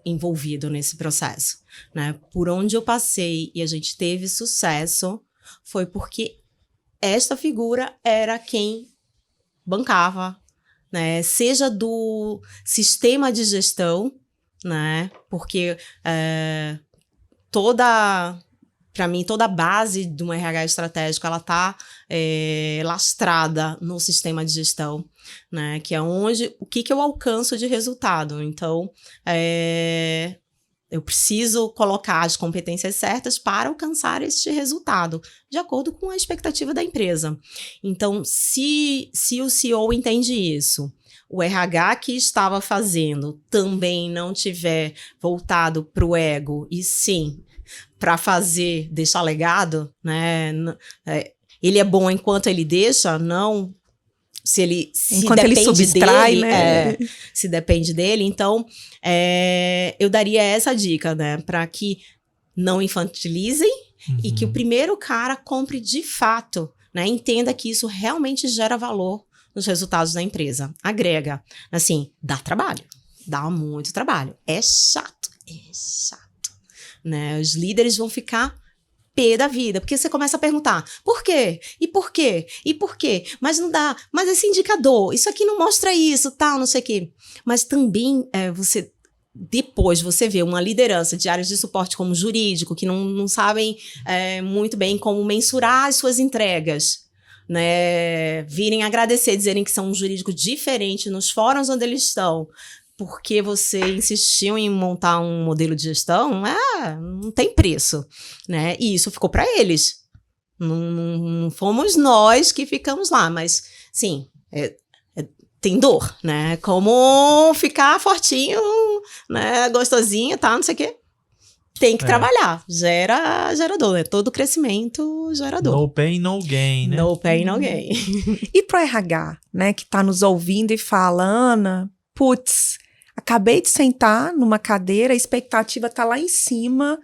envolvido nesse processo, né? Por onde eu passei e a gente teve sucesso foi porque esta figura era quem bancava, né? Seja do sistema de gestão, né? Porque para mim, toda a base de um RH estratégico, ela está lastrada no sistema de gestão, né? Que é o que eu alcanço de resultado. Então, eu preciso colocar as competências certas para alcançar este resultado, de acordo com a expectativa da empresa. Então, se o CEO entende isso, o RH que estava fazendo também não tiver voltado para o ego, e sim para deixar legado, né? Ele é bom enquanto ele deixa, não enquanto ele subtrai, dele, né? Se depende dele. Então, eu daria essa dica, né? Para que não infantilizem e que o primeiro cara compre de fato, né? Entenda que isso realmente gera valor nos resultados da empresa. Agrega. Assim, dá trabalho. Dá muito trabalho. É chato. Né? Os líderes vão ficar pé da vida, porque você começa a perguntar, por quê? E por quê? E por quê? Mas não dá, mas esse indicador, isso aqui não mostra isso, tal, não sei o quê. Mas também depois você vê uma liderança de áreas de suporte como jurídico, que não sabem muito bem como mensurar as suas entregas, né? Virem agradecer, dizerem que são um jurídico diferente nos fóruns onde eles estão, porque você insistiu em montar um modelo de gestão, não tem preço, né? E isso ficou para eles. Não fomos nós que ficamos lá, mas, sim, tem dor, né? Como ficar fortinho, né? Gostosinho, tá? Não sei o quê. tem que trabalhar. Gera dor, né? Todo crescimento gera dor. No pain, no gain, né? No pain, no gain. E pro RH, né, que tá nos ouvindo e fala, Ana, putz, acabei de sentar numa cadeira, a expectativa tá lá em cima.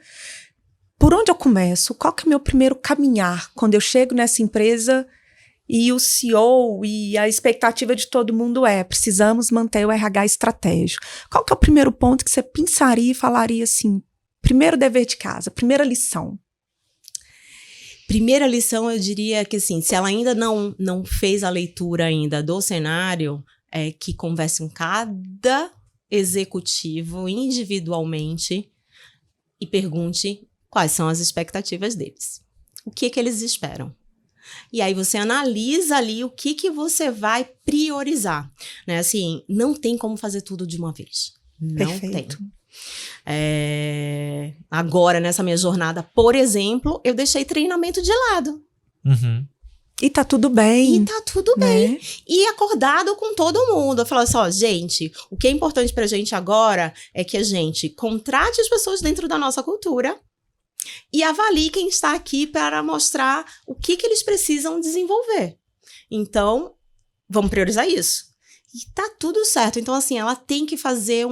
Por onde eu começo? Qual que é o meu primeiro caminhar quando eu chego nessa empresa e o CEO e a expectativa de todo mundo precisamos manter o RH estratégico. Qual que é o primeiro ponto que você pensaria e falaria assim, primeiro dever de casa, primeira lição? Primeira lição, eu diria que assim, se ela ainda não fez a leitura ainda do cenário, é que converse com cada executivo individualmente e pergunte quais são as expectativas deles. O que eles esperam? E aí você analisa ali o que você vai priorizar. Né? Assim, não tem como fazer tudo de uma vez. Não Perfeito. tem. Agora, nessa minha jornada, por exemplo, eu deixei treinamento de lado. Uhum. E tá tudo bem. E tá tudo bem. E acordado com todo mundo. Eu falo assim, ó, gente, o que é importante pra gente agora é que a gente contrate as pessoas dentro da nossa cultura e avalie quem está aqui para mostrar o que eles precisam desenvolver. Então, vamos priorizar isso. E tá tudo certo. Então, assim, ela tem que fazer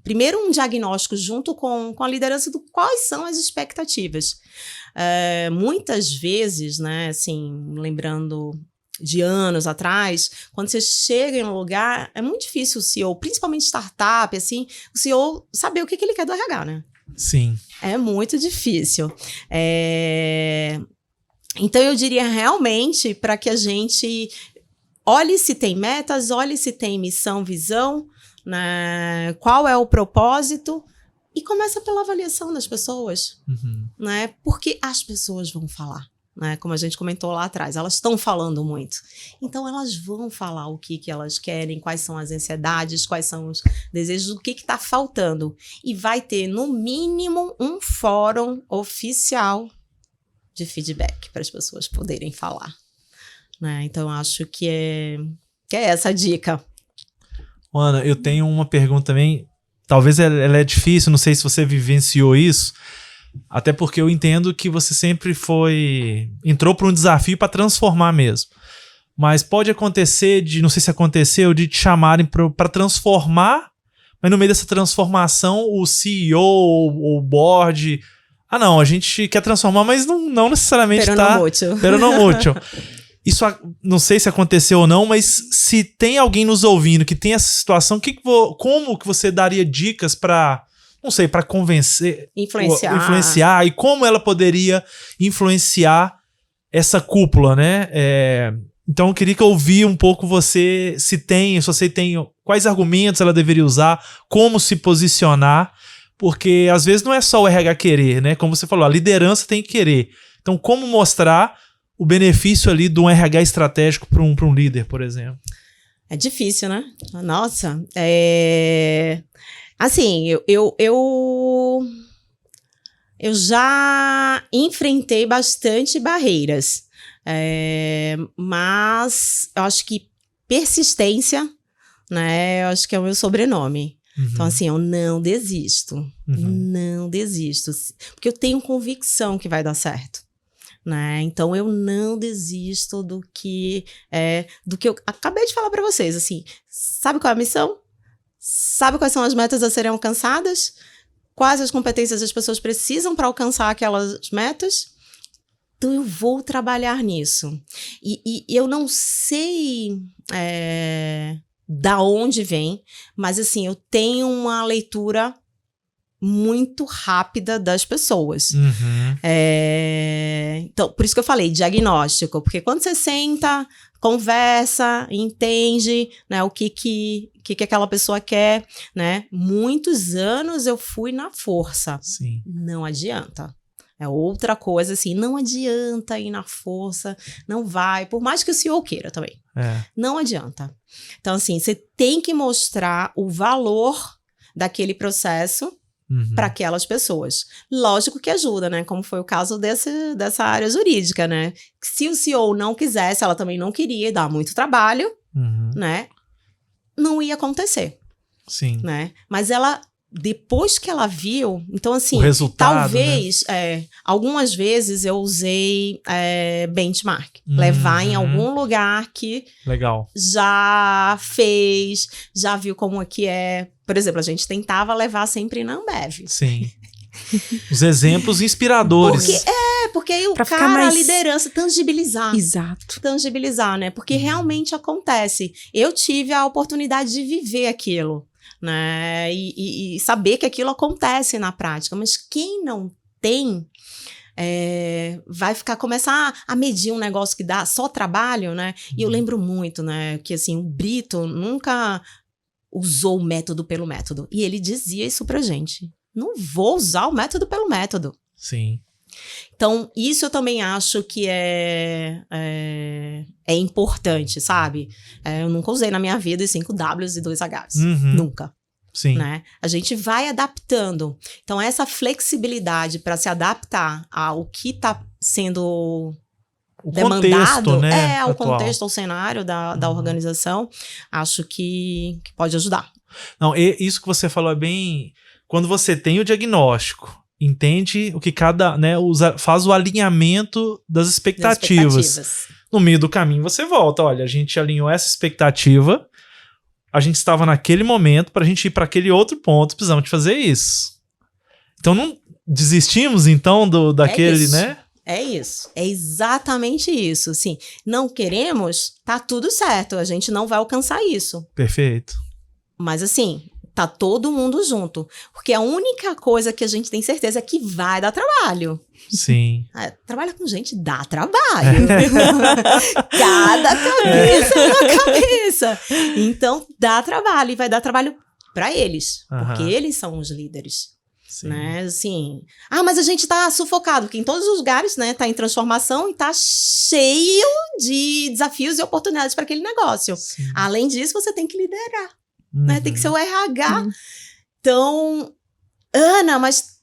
primeiro um diagnóstico junto com a liderança do quais são as expectativas. Muitas vezes, né, assim, lembrando de anos atrás, quando você chega em um lugar, é muito difícil o CEO, principalmente startup, assim, o CEO saber o que ele quer do RH, né? Sim. É muito difícil. Então, eu diria realmente para que a gente olhe se tem metas, olhe se tem missão, visão, né? Qual é o propósito e começa pela avaliação das pessoas, né? Porque as pessoas vão falar. Né, como a gente comentou lá atrás, elas estão falando muito. Então, elas vão falar o que elas querem, quais são as ansiedades, quais são os desejos, o que está faltando. E vai ter, no mínimo, um fórum oficial de feedback para as pessoas poderem falar. Né? Então, acho que é essa a dica. Ana, eu tenho uma pergunta também. Talvez ela é difícil, não sei se você vivenciou isso. Até porque eu entendo que você sempre entrou para um desafio para transformar mesmo. Mas pode acontecer não sei se aconteceu, de te chamarem para transformar, mas no meio dessa transformação o CEO ou o board... não, a gente quer transformar, mas não necessariamente Pero não útil. Isso não sei se aconteceu ou não, mas se tem alguém nos ouvindo que tem essa situação, como que você daria dicas para... não sei, para convencer, influenciar e como ela poderia influenciar essa cúpula, né? Então eu queria que eu ouvisse um pouco você, se você tem, quais argumentos ela deveria usar, como se posicionar, porque às vezes não é só o RH querer, né? Como você falou, a liderança tem que querer. Então como mostrar o benefício ali de um RH estratégico para um líder, por exemplo? É difícil, né? Nossa, assim, eu já enfrentei bastante barreiras, mas eu acho que persistência, né, eu acho que é o meu sobrenome. Então, assim, eu não desisto, não desisto, porque eu tenho convicção que vai dar certo. Né? Então, eu não desisto do que eu acabei de falar para vocês, assim, sabe qual é a missão? Sabe quais são as metas a serem alcançadas? Quais as competências as pessoas precisam para alcançar aquelas metas? Então, eu vou trabalhar nisso. E eu não sei da onde vem, mas, assim, eu tenho uma leitura muito rápida das pessoas. Então, por isso que eu falei diagnóstico, porque quando você senta, conversa, entende, né, o que aquela pessoa quer, né? Muitos anos eu fui na força. Sim. Não adianta. É outra coisa, assim, não adianta ir na força, não vai, por mais que o CEO queira também. Não adianta. Então, assim, você tem que mostrar o valor daquele processo para aquelas pessoas. Lógico que ajuda, né? Como foi o caso dessa área jurídica, né? Se o CEO não quisesse, ela também não queria dar muito trabalho, né? Não ia acontecer. Sim. Né? Mas ela depois que ela viu, então assim, O resultado, talvez, algumas vezes eu usei benchmark, levar em algum lugar que Legal. já fez, já viu como é que é. Por exemplo, a gente tentava levar sempre na Ambev. Sim. Os exemplos inspiradores. Porque aí o Pra ficar cara, a mais- liderança, tangibilizar. Exato. Tangibilizar, né? Porque realmente acontece. Eu tive a oportunidade de viver aquilo, né? E saber que aquilo acontece na prática. Mas quem não tem, vai começar a medir um negócio que dá só trabalho, né? E eu lembro muito, né? Que assim, o Brito nunca usou o método pelo método. E ele dizia isso pra gente. Não vou usar o método pelo método. Sim. Então, isso eu também acho que é importante, sabe? Eu nunca usei na minha vida os 5 Ws e 2 Hs. Uhum. Nunca. Sim. Né? A gente vai adaptando. Então, essa flexibilidade para se adaptar ao que está sendo O demandado, contexto, né? ao atual. contexto, ao cenário da organização, acho que pode ajudar. Não, isso que você falou é bem... Quando você tem o diagnóstico, entende o que cada, né, faz o alinhamento das expectativas. No meio do caminho você volta, olha, a gente alinhou essa expectativa, a gente estava naquele momento, pra gente ir para aquele outro ponto, precisamos de fazer isso. Então não desistimos então daquele, isso. né? É isso, é exatamente isso. Assim, não queremos, tá tudo certo, a gente não vai alcançar isso. Perfeito. Mas assim, tá todo mundo junto. Porque a única coisa que a gente tem certeza é que vai dar trabalho. Sim. Trabalhar com gente dá trabalho. Cada cabeça é uma cabeça. Então, dá trabalho. E vai dar trabalho para eles. Porque eles são os líderes. Sim. Né? Assim, mas a gente tá sufocado. Porque em todos os lugares, né, tá em transformação e tá cheio de desafios e oportunidades para aquele negócio. Sim. Além disso, você tem que liderar. Uhum. Né? Tem que ser o RH. Então, Ana, mas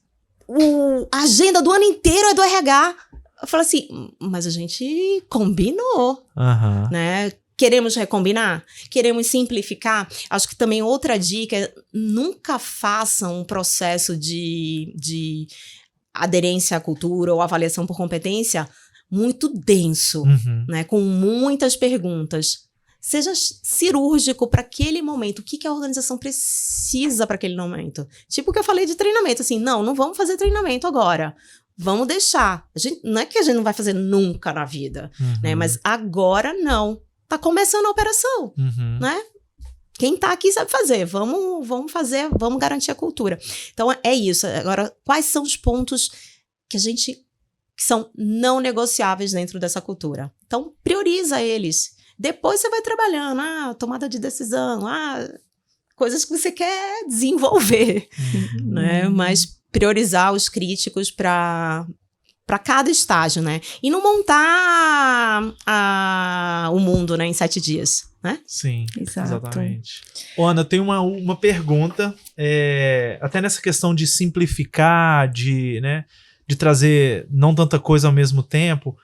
a agenda do ano inteiro é do RH. Eu falo assim, mas a gente combinou, Uhum. né? Queremos recombinar? Queremos simplificar? Acho que também outra dica é nunca façam um processo de aderência à cultura ou avaliação por competência muito denso, Uhum. né? Com muitas perguntas. Seja cirúrgico para aquele momento. O que a organização precisa para aquele momento? Tipo o que eu falei de treinamento. Assim, não vamos fazer treinamento agora. Vamos deixar. Não é que a gente não vai fazer nunca na vida, né? Mas agora não. Tá começando a operação, né? Quem tá aqui sabe fazer. Vamos fazer, vamos garantir a cultura. Então, é isso. Agora, quais são os pontos que são não negociáveis dentro dessa cultura? Então, prioriza eles. Depois você vai trabalhando, tomada de decisão, coisas que você quer desenvolver, né? Mas priorizar os críticos para cada estágio, né? E não montar o mundo, né, em 7 dias, né? Sim, Exato. exatamente. Ana, eu tenho uma pergunta, até nessa questão de simplificar, de trazer não tanta coisa ao mesmo tempo.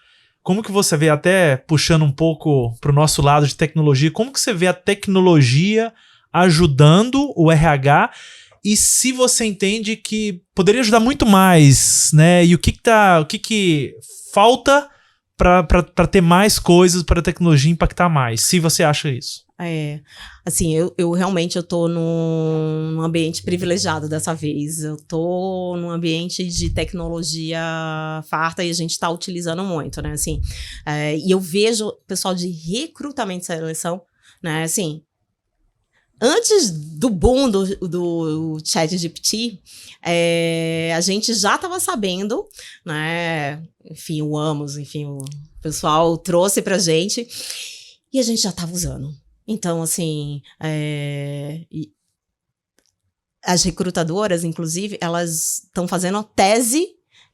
Como que você vê, até puxando um pouco para o nosso lado de tecnologia, como que você vê a tecnologia ajudando o RH e se você entende que poderia ajudar muito mais, né? E o que falta para ter mais coisas para a tecnologia impactar mais, se você acha isso? Assim, eu realmente tô num ambiente privilegiado dessa vez. Eu tô num ambiente de tecnologia farta e a gente tá utilizando muito, né? Assim, e eu vejo o pessoal de recrutamento e seleção, né? Assim, antes do boom do ChatGPT, a gente já estava sabendo, né? Enfim, o Amos, enfim, o pessoal trouxe pra gente e a gente já estava usando. Então, assim, as recrutadoras, inclusive, elas estão fazendo tese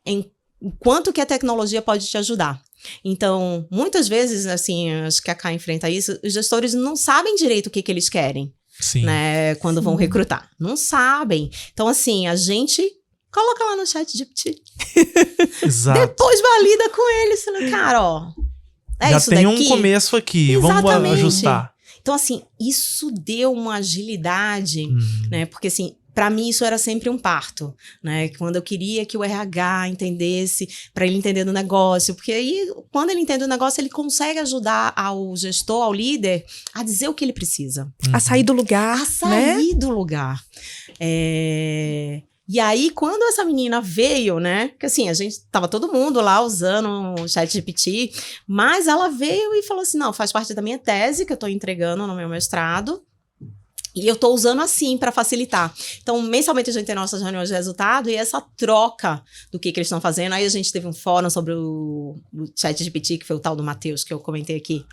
em quanto que a tecnologia pode te ajudar. Então, muitas vezes, assim, acho que a Cá enfrenta isso, os gestores não sabem direito o que eles querem. Sim. Né, quando vão recrutar. Não sabem. Então, assim, a gente coloca lá no ChatGPT. Exato. Depois valida com eles. Falando, cara, já isso tem daqui. Um começo aqui. Exatamente. Vamos ajustar. Então, assim, isso deu uma agilidade, né? Porque, assim, para mim isso era sempre um parto, né? Quando eu queria que o RH entendesse, para ele entender do negócio, porque aí quando ele entende o negócio, ele consegue ajudar ao gestor, ao líder, a dizer o que ele precisa. A sair do lugar, A sair do lugar. E aí, quando essa menina veio, né? Porque assim, a gente tava todo mundo lá usando o ChatGPT, mas ela veio e falou assim: não, faz parte da minha tese que eu tô entregando no meu mestrado. E eu tô usando assim para facilitar. Então, mensalmente a gente tem nossas reuniões de resultado e essa troca do que eles estão fazendo. Aí a gente teve um fórum sobre o ChatGPT, que foi o tal do Matheus, que eu comentei aqui,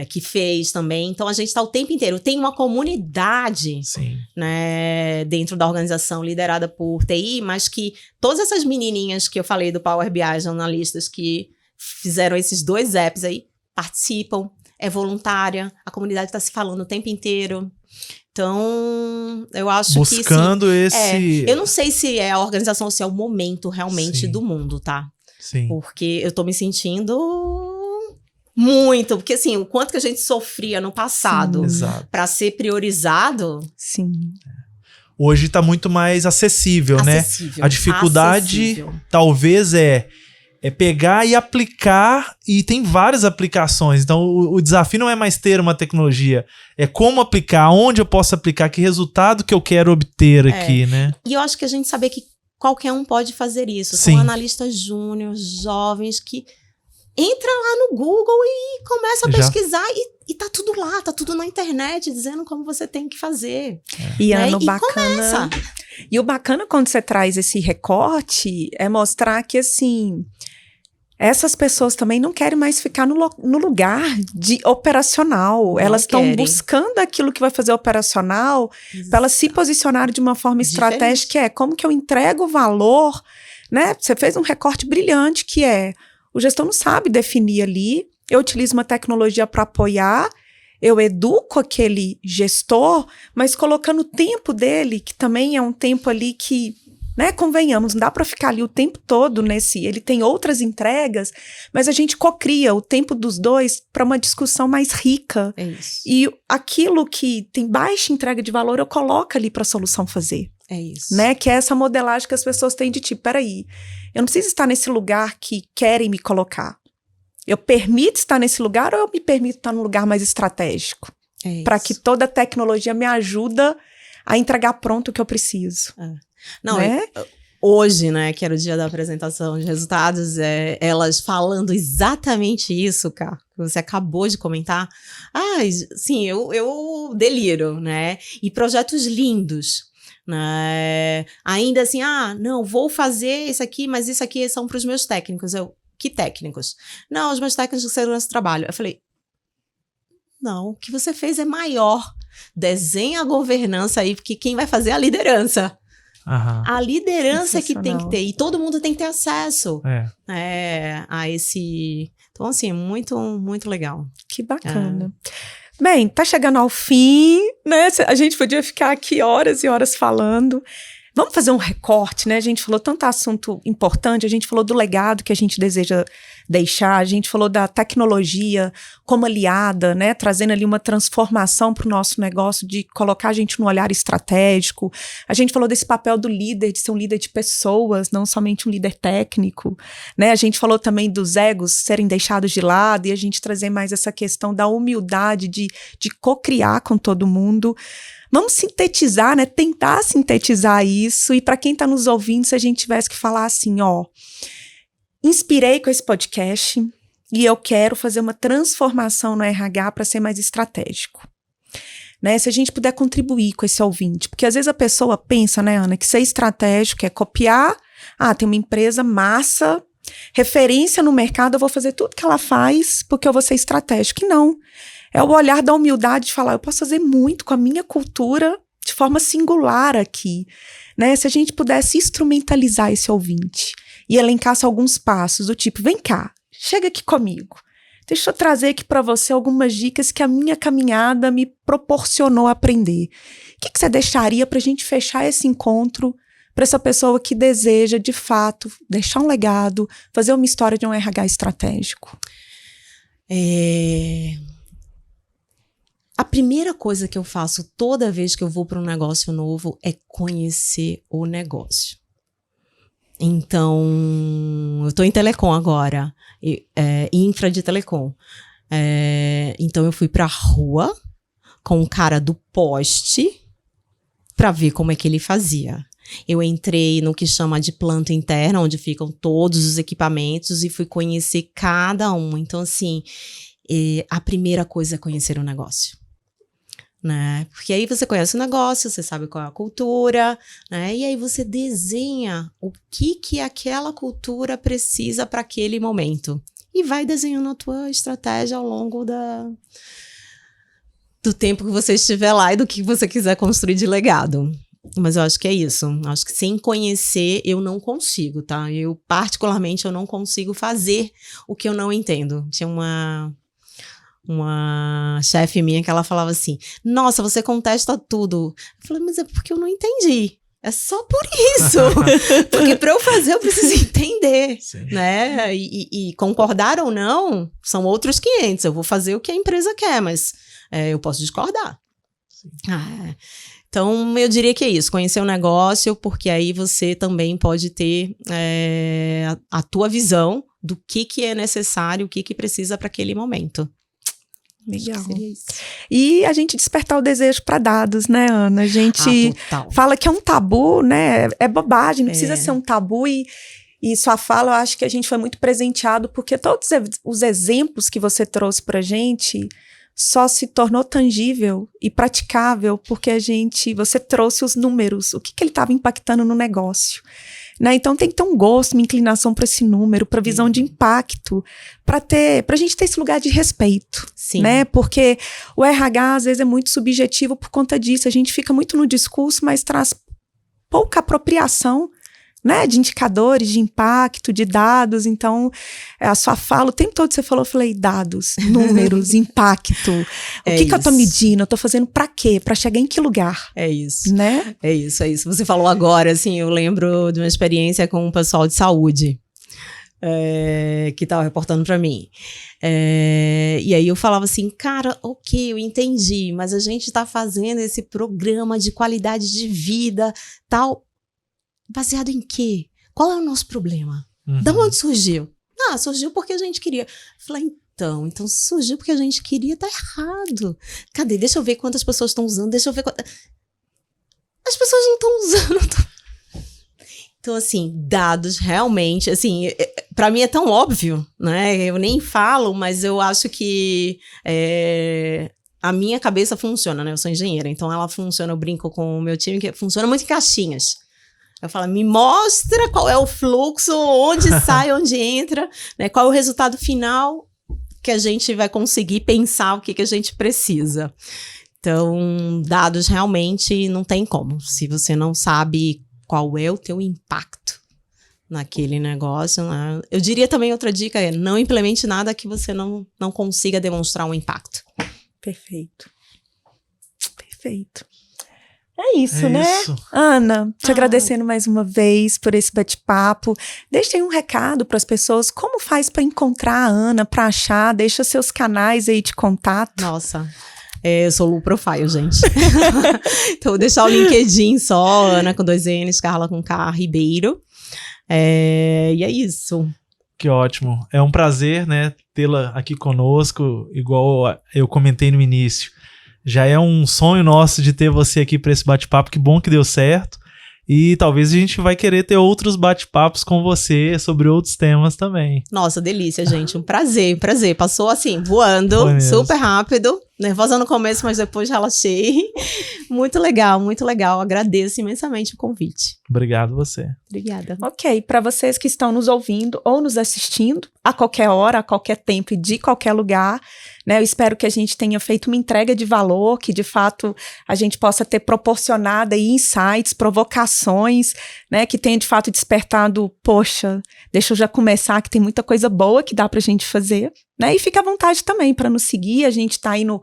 que fez também. Então, a gente tá o tempo inteiro. Tem uma comunidade, né, dentro da organização liderada por TI, mas que todas essas menininhas que eu falei do Power BI, jornalistas que fizeram esses 2 apps aí, participam. É voluntária, a comunidade está se falando o tempo inteiro. Então, eu acho buscando que... Buscando esse... eu não sei se é a organização ou se é o momento realmente do mundo, tá? Sim. Porque eu tô me sentindo muito. Porque, assim, o quanto que a gente sofria no passado para ser priorizado... Sim. Hoje tá muito mais acessível, né? A dificuldade talvez é pegar e aplicar, e tem várias aplicações. Então, o desafio não é mais ter uma tecnologia, é como aplicar, onde eu posso aplicar, que resultado que eu quero obter aqui, né? E eu acho que a gente saber que qualquer um pode fazer isso. Sim. São analistas júniores, jovens, que entram lá no Google e começam a pesquisar e tá tudo lá, tá tudo na internet, dizendo como você tem que fazer. E né? Ana, bacana. E o bacana quando você traz esse recorte é mostrar que, assim, essas pessoas também não querem mais ficar no lugar de operacional. Não elas estão buscando aquilo que vai fazer operacional para elas se posicionarem de uma forma estratégica, que é como que eu entrego valor, né? Você fez um recorte brilhante que é, o gestor não sabe definir ali, eu utilizo uma tecnologia para apoiar, eu educo aquele gestor, mas colocando o tempo dele, que também é um tempo ali que, né, convenhamos, não dá para ficar ali o tempo todo ele tem outras entregas, mas a gente cocria o tempo dos dois para uma discussão mais rica. É isso. E aquilo que tem baixa entrega de valor, eu coloco ali para a solução fazer. É isso. Né, que é essa modelagem que as pessoas têm de tipo, peraí, eu não preciso estar nesse lugar que querem me colocar. Eu permito estar nesse lugar ou eu me permito estar num lugar mais estratégico? Para que toda a tecnologia me ajuda a entregar pronto o que eu preciso. Não, né? Hoje, né, que era o dia da apresentação de resultados, elas falando exatamente isso, cara, que você acabou de comentar. Sim, eu deliro, né? E projetos lindos. Né? Ainda assim, não, vou fazer isso aqui, mas isso aqui são para os meus técnicos. Que técnicos? Não, os meus técnicos de segurança do trabalho. Eu falei, não, o que você fez é maior. Desenha a governança aí, porque quem vai fazer é a liderança. A liderança é que tem que ter, e todo mundo tem que ter acesso a esse... Então, assim, muito, muito legal. Que bacana. Bem, tá chegando ao fim, né? A gente podia ficar aqui horas e horas falando. Vamos fazer um recorte, né? A gente falou tanto assunto importante, a gente falou do legado que a gente deseja deixar, a gente falou da tecnologia como aliada, né? Trazendo ali uma transformação para o nosso negócio, de colocar a gente num olhar estratégico. A gente falou desse papel do líder, de ser um líder de pessoas, não somente um líder técnico, né? A gente falou também dos egos serem deixados de lado e a gente trazer mais essa questão da humildade de co-criar com todo mundo. Vamos sintetizar, né? Tentar sintetizar isso. E para quem está nos ouvindo, se a gente tivesse que falar assim, inspirei com esse podcast e eu quero fazer uma transformação no RH para ser mais estratégico. Né? Se a gente puder contribuir com esse ouvinte. Porque às vezes a pessoa pensa, né, Ana, que ser estratégico é copiar. Tem uma empresa massa, referência no mercado, eu vou fazer tudo que ela faz porque eu vou ser estratégico. E não. É o olhar da humildade de falar, eu posso fazer muito com a minha cultura de forma singular aqui, né? Se a gente pudesse instrumentalizar esse ouvinte e elencasse alguns passos do tipo, vem cá, chega aqui comigo. Deixa eu trazer aqui para você algumas dicas que a minha caminhada me proporcionou aprender. O que você deixaria para a gente fechar esse encontro para essa pessoa que deseja, de fato, deixar um legado, fazer uma história de um RH estratégico? A primeira coisa que eu faço toda vez que eu vou para um negócio novo é conhecer o negócio. Então, eu estou em telecom agora, infra de telecom. Então, eu fui para a rua com o cara do poste para ver como é que ele fazia. Eu entrei no que chama de planta interna, onde ficam todos os equipamentos, e fui conhecer cada um. Então, assim, a primeira coisa é conhecer o negócio. Né? Porque aí você conhece o negócio, você sabe qual é a cultura, né? E aí você desenha o que aquela cultura precisa para aquele momento. E vai desenhando a tua estratégia ao longo do tempo que você estiver lá e do que você quiser construir de legado. Mas eu acho que é isso. Acho que sem conhecer eu não consigo, tá? Eu, particularmente, eu não consigo fazer o que eu não entendo. Tinha uma chefe minha que ela falava assim, nossa, você contesta tudo. Eu falei, mas é porque eu não entendi. É só por isso. Porque para eu fazer eu preciso entender. Sim. Né? E concordar ou não, são outros 500. Eu vou fazer o que a empresa quer, mas eu posso discordar. Então, eu diria que é isso. Conhecer o negócio, porque aí você também pode ter a tua visão do que é necessário, o que precisa para aquele momento. Legal. E a gente despertar o desejo para dados, né, Ana? A gente fala que é um tabu, né? É bobagem, não precisa ser um tabu. E sua fala, eu acho que a gente foi muito presenteado, porque todos os exemplos que você trouxe pra gente só se tornou tangível e praticável porque você trouxe os números, o que ele estava impactando no negócio. Né? Então tem que ter um gosto, uma inclinação para esse número, para visão de impacto, para a gente ter esse lugar de respeito. Sim. Né? Porque o RH às vezes é muito subjetivo por conta disso. A gente fica muito no discurso, mas traz pouca apropriação, né, de indicadores, de impacto, de dados. Então, a sua fala, o tempo todo você falou, eu falei, dados, números, impacto. O que eu tô medindo? Eu tô fazendo pra quê? Pra chegar em que lugar? É isso. Né? É isso. Você falou agora, assim, eu lembro de uma experiência com um pessoal de saúde, que tava reportando pra mim. E aí eu falava assim, cara, ok, eu entendi, mas a gente tá fazendo esse programa de qualidade de vida, tal. Baseado em quê? Qual é o nosso problema? Uhum. Da onde surgiu? Surgiu porque a gente queria. Falei, então se surgiu porque a gente queria, tá errado. Cadê? Deixa eu ver quantas pessoas estão usando, deixa eu ver As pessoas não estão usando. Então, assim, dados realmente, assim, pra mim é tão óbvio, né? Eu nem falo, mas eu acho que a minha cabeça funciona, né? Eu sou engenheira, então ela funciona, eu brinco com o meu time, que funciona muito em caixinhas. Eu falo, me mostra qual é o fluxo, onde sai, onde entra, né? Qual é o resultado final que a gente vai conseguir pensar o que a gente precisa. Então, dados realmente não tem como. Se você não sabe qual é o teu impacto naquele negócio, né? Eu diria também outra dica é não implemente nada que você não consiga demonstrar um impacto. Perfeito. É isso, né? Isso. Ana, te agradecendo mais uma vez por esse bate-papo. Deixa aí um recado para as pessoas. Como faz para encontrar a Ana, para achar? Deixa seus canais aí de contato. Nossa, eu sou low profile, gente. Então, vou deixar o LinkedIn só, Ana com 2 N's, Carla com K, Ribeiro. E é isso. Que ótimo. É um prazer, né, tê-la aqui conosco, igual eu comentei no início. Já é um sonho nosso de ter você aqui para esse bate-papo, que bom que deu certo. E talvez a gente vai querer ter outros bate-papos com você sobre outros temas também. Nossa, delícia, gente. Um prazer. Passou assim, voando, super rápido. Nervosa no começo, mas depois relaxei. Muito legal, muito legal. Agradeço imensamente o convite. Obrigado você. Obrigada. Ok, para vocês que estão nos ouvindo ou nos assistindo, a qualquer hora, a qualquer tempo e de qualquer lugar, né? Eu espero que a gente tenha feito uma entrega de valor, que de fato a gente possa ter proporcionado aí insights, provocações, né? Que tenha de fato despertado, poxa, deixa eu já começar, que tem muita coisa boa que dá pra gente fazer, né? E fica à vontade também para nos seguir, a gente tá aí no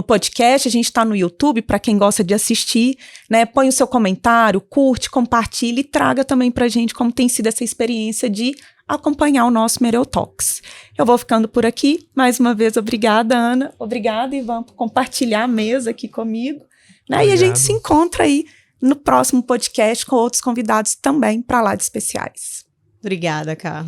podcast, a gente tá no YouTube, para quem gosta de assistir, né? Põe o seu comentário, curte, compartilhe e traga também pra gente como tem sido essa experiência de acompanhar o nosso Mereu Talks. Eu vou ficando por aqui. Mais uma vez, obrigada, Ana. Obrigada, Ivan, por compartilhar a mesa aqui comigo. Né? E a gente se encontra aí no próximo podcast com outros convidados também para lá de especiais. Obrigada, Cá.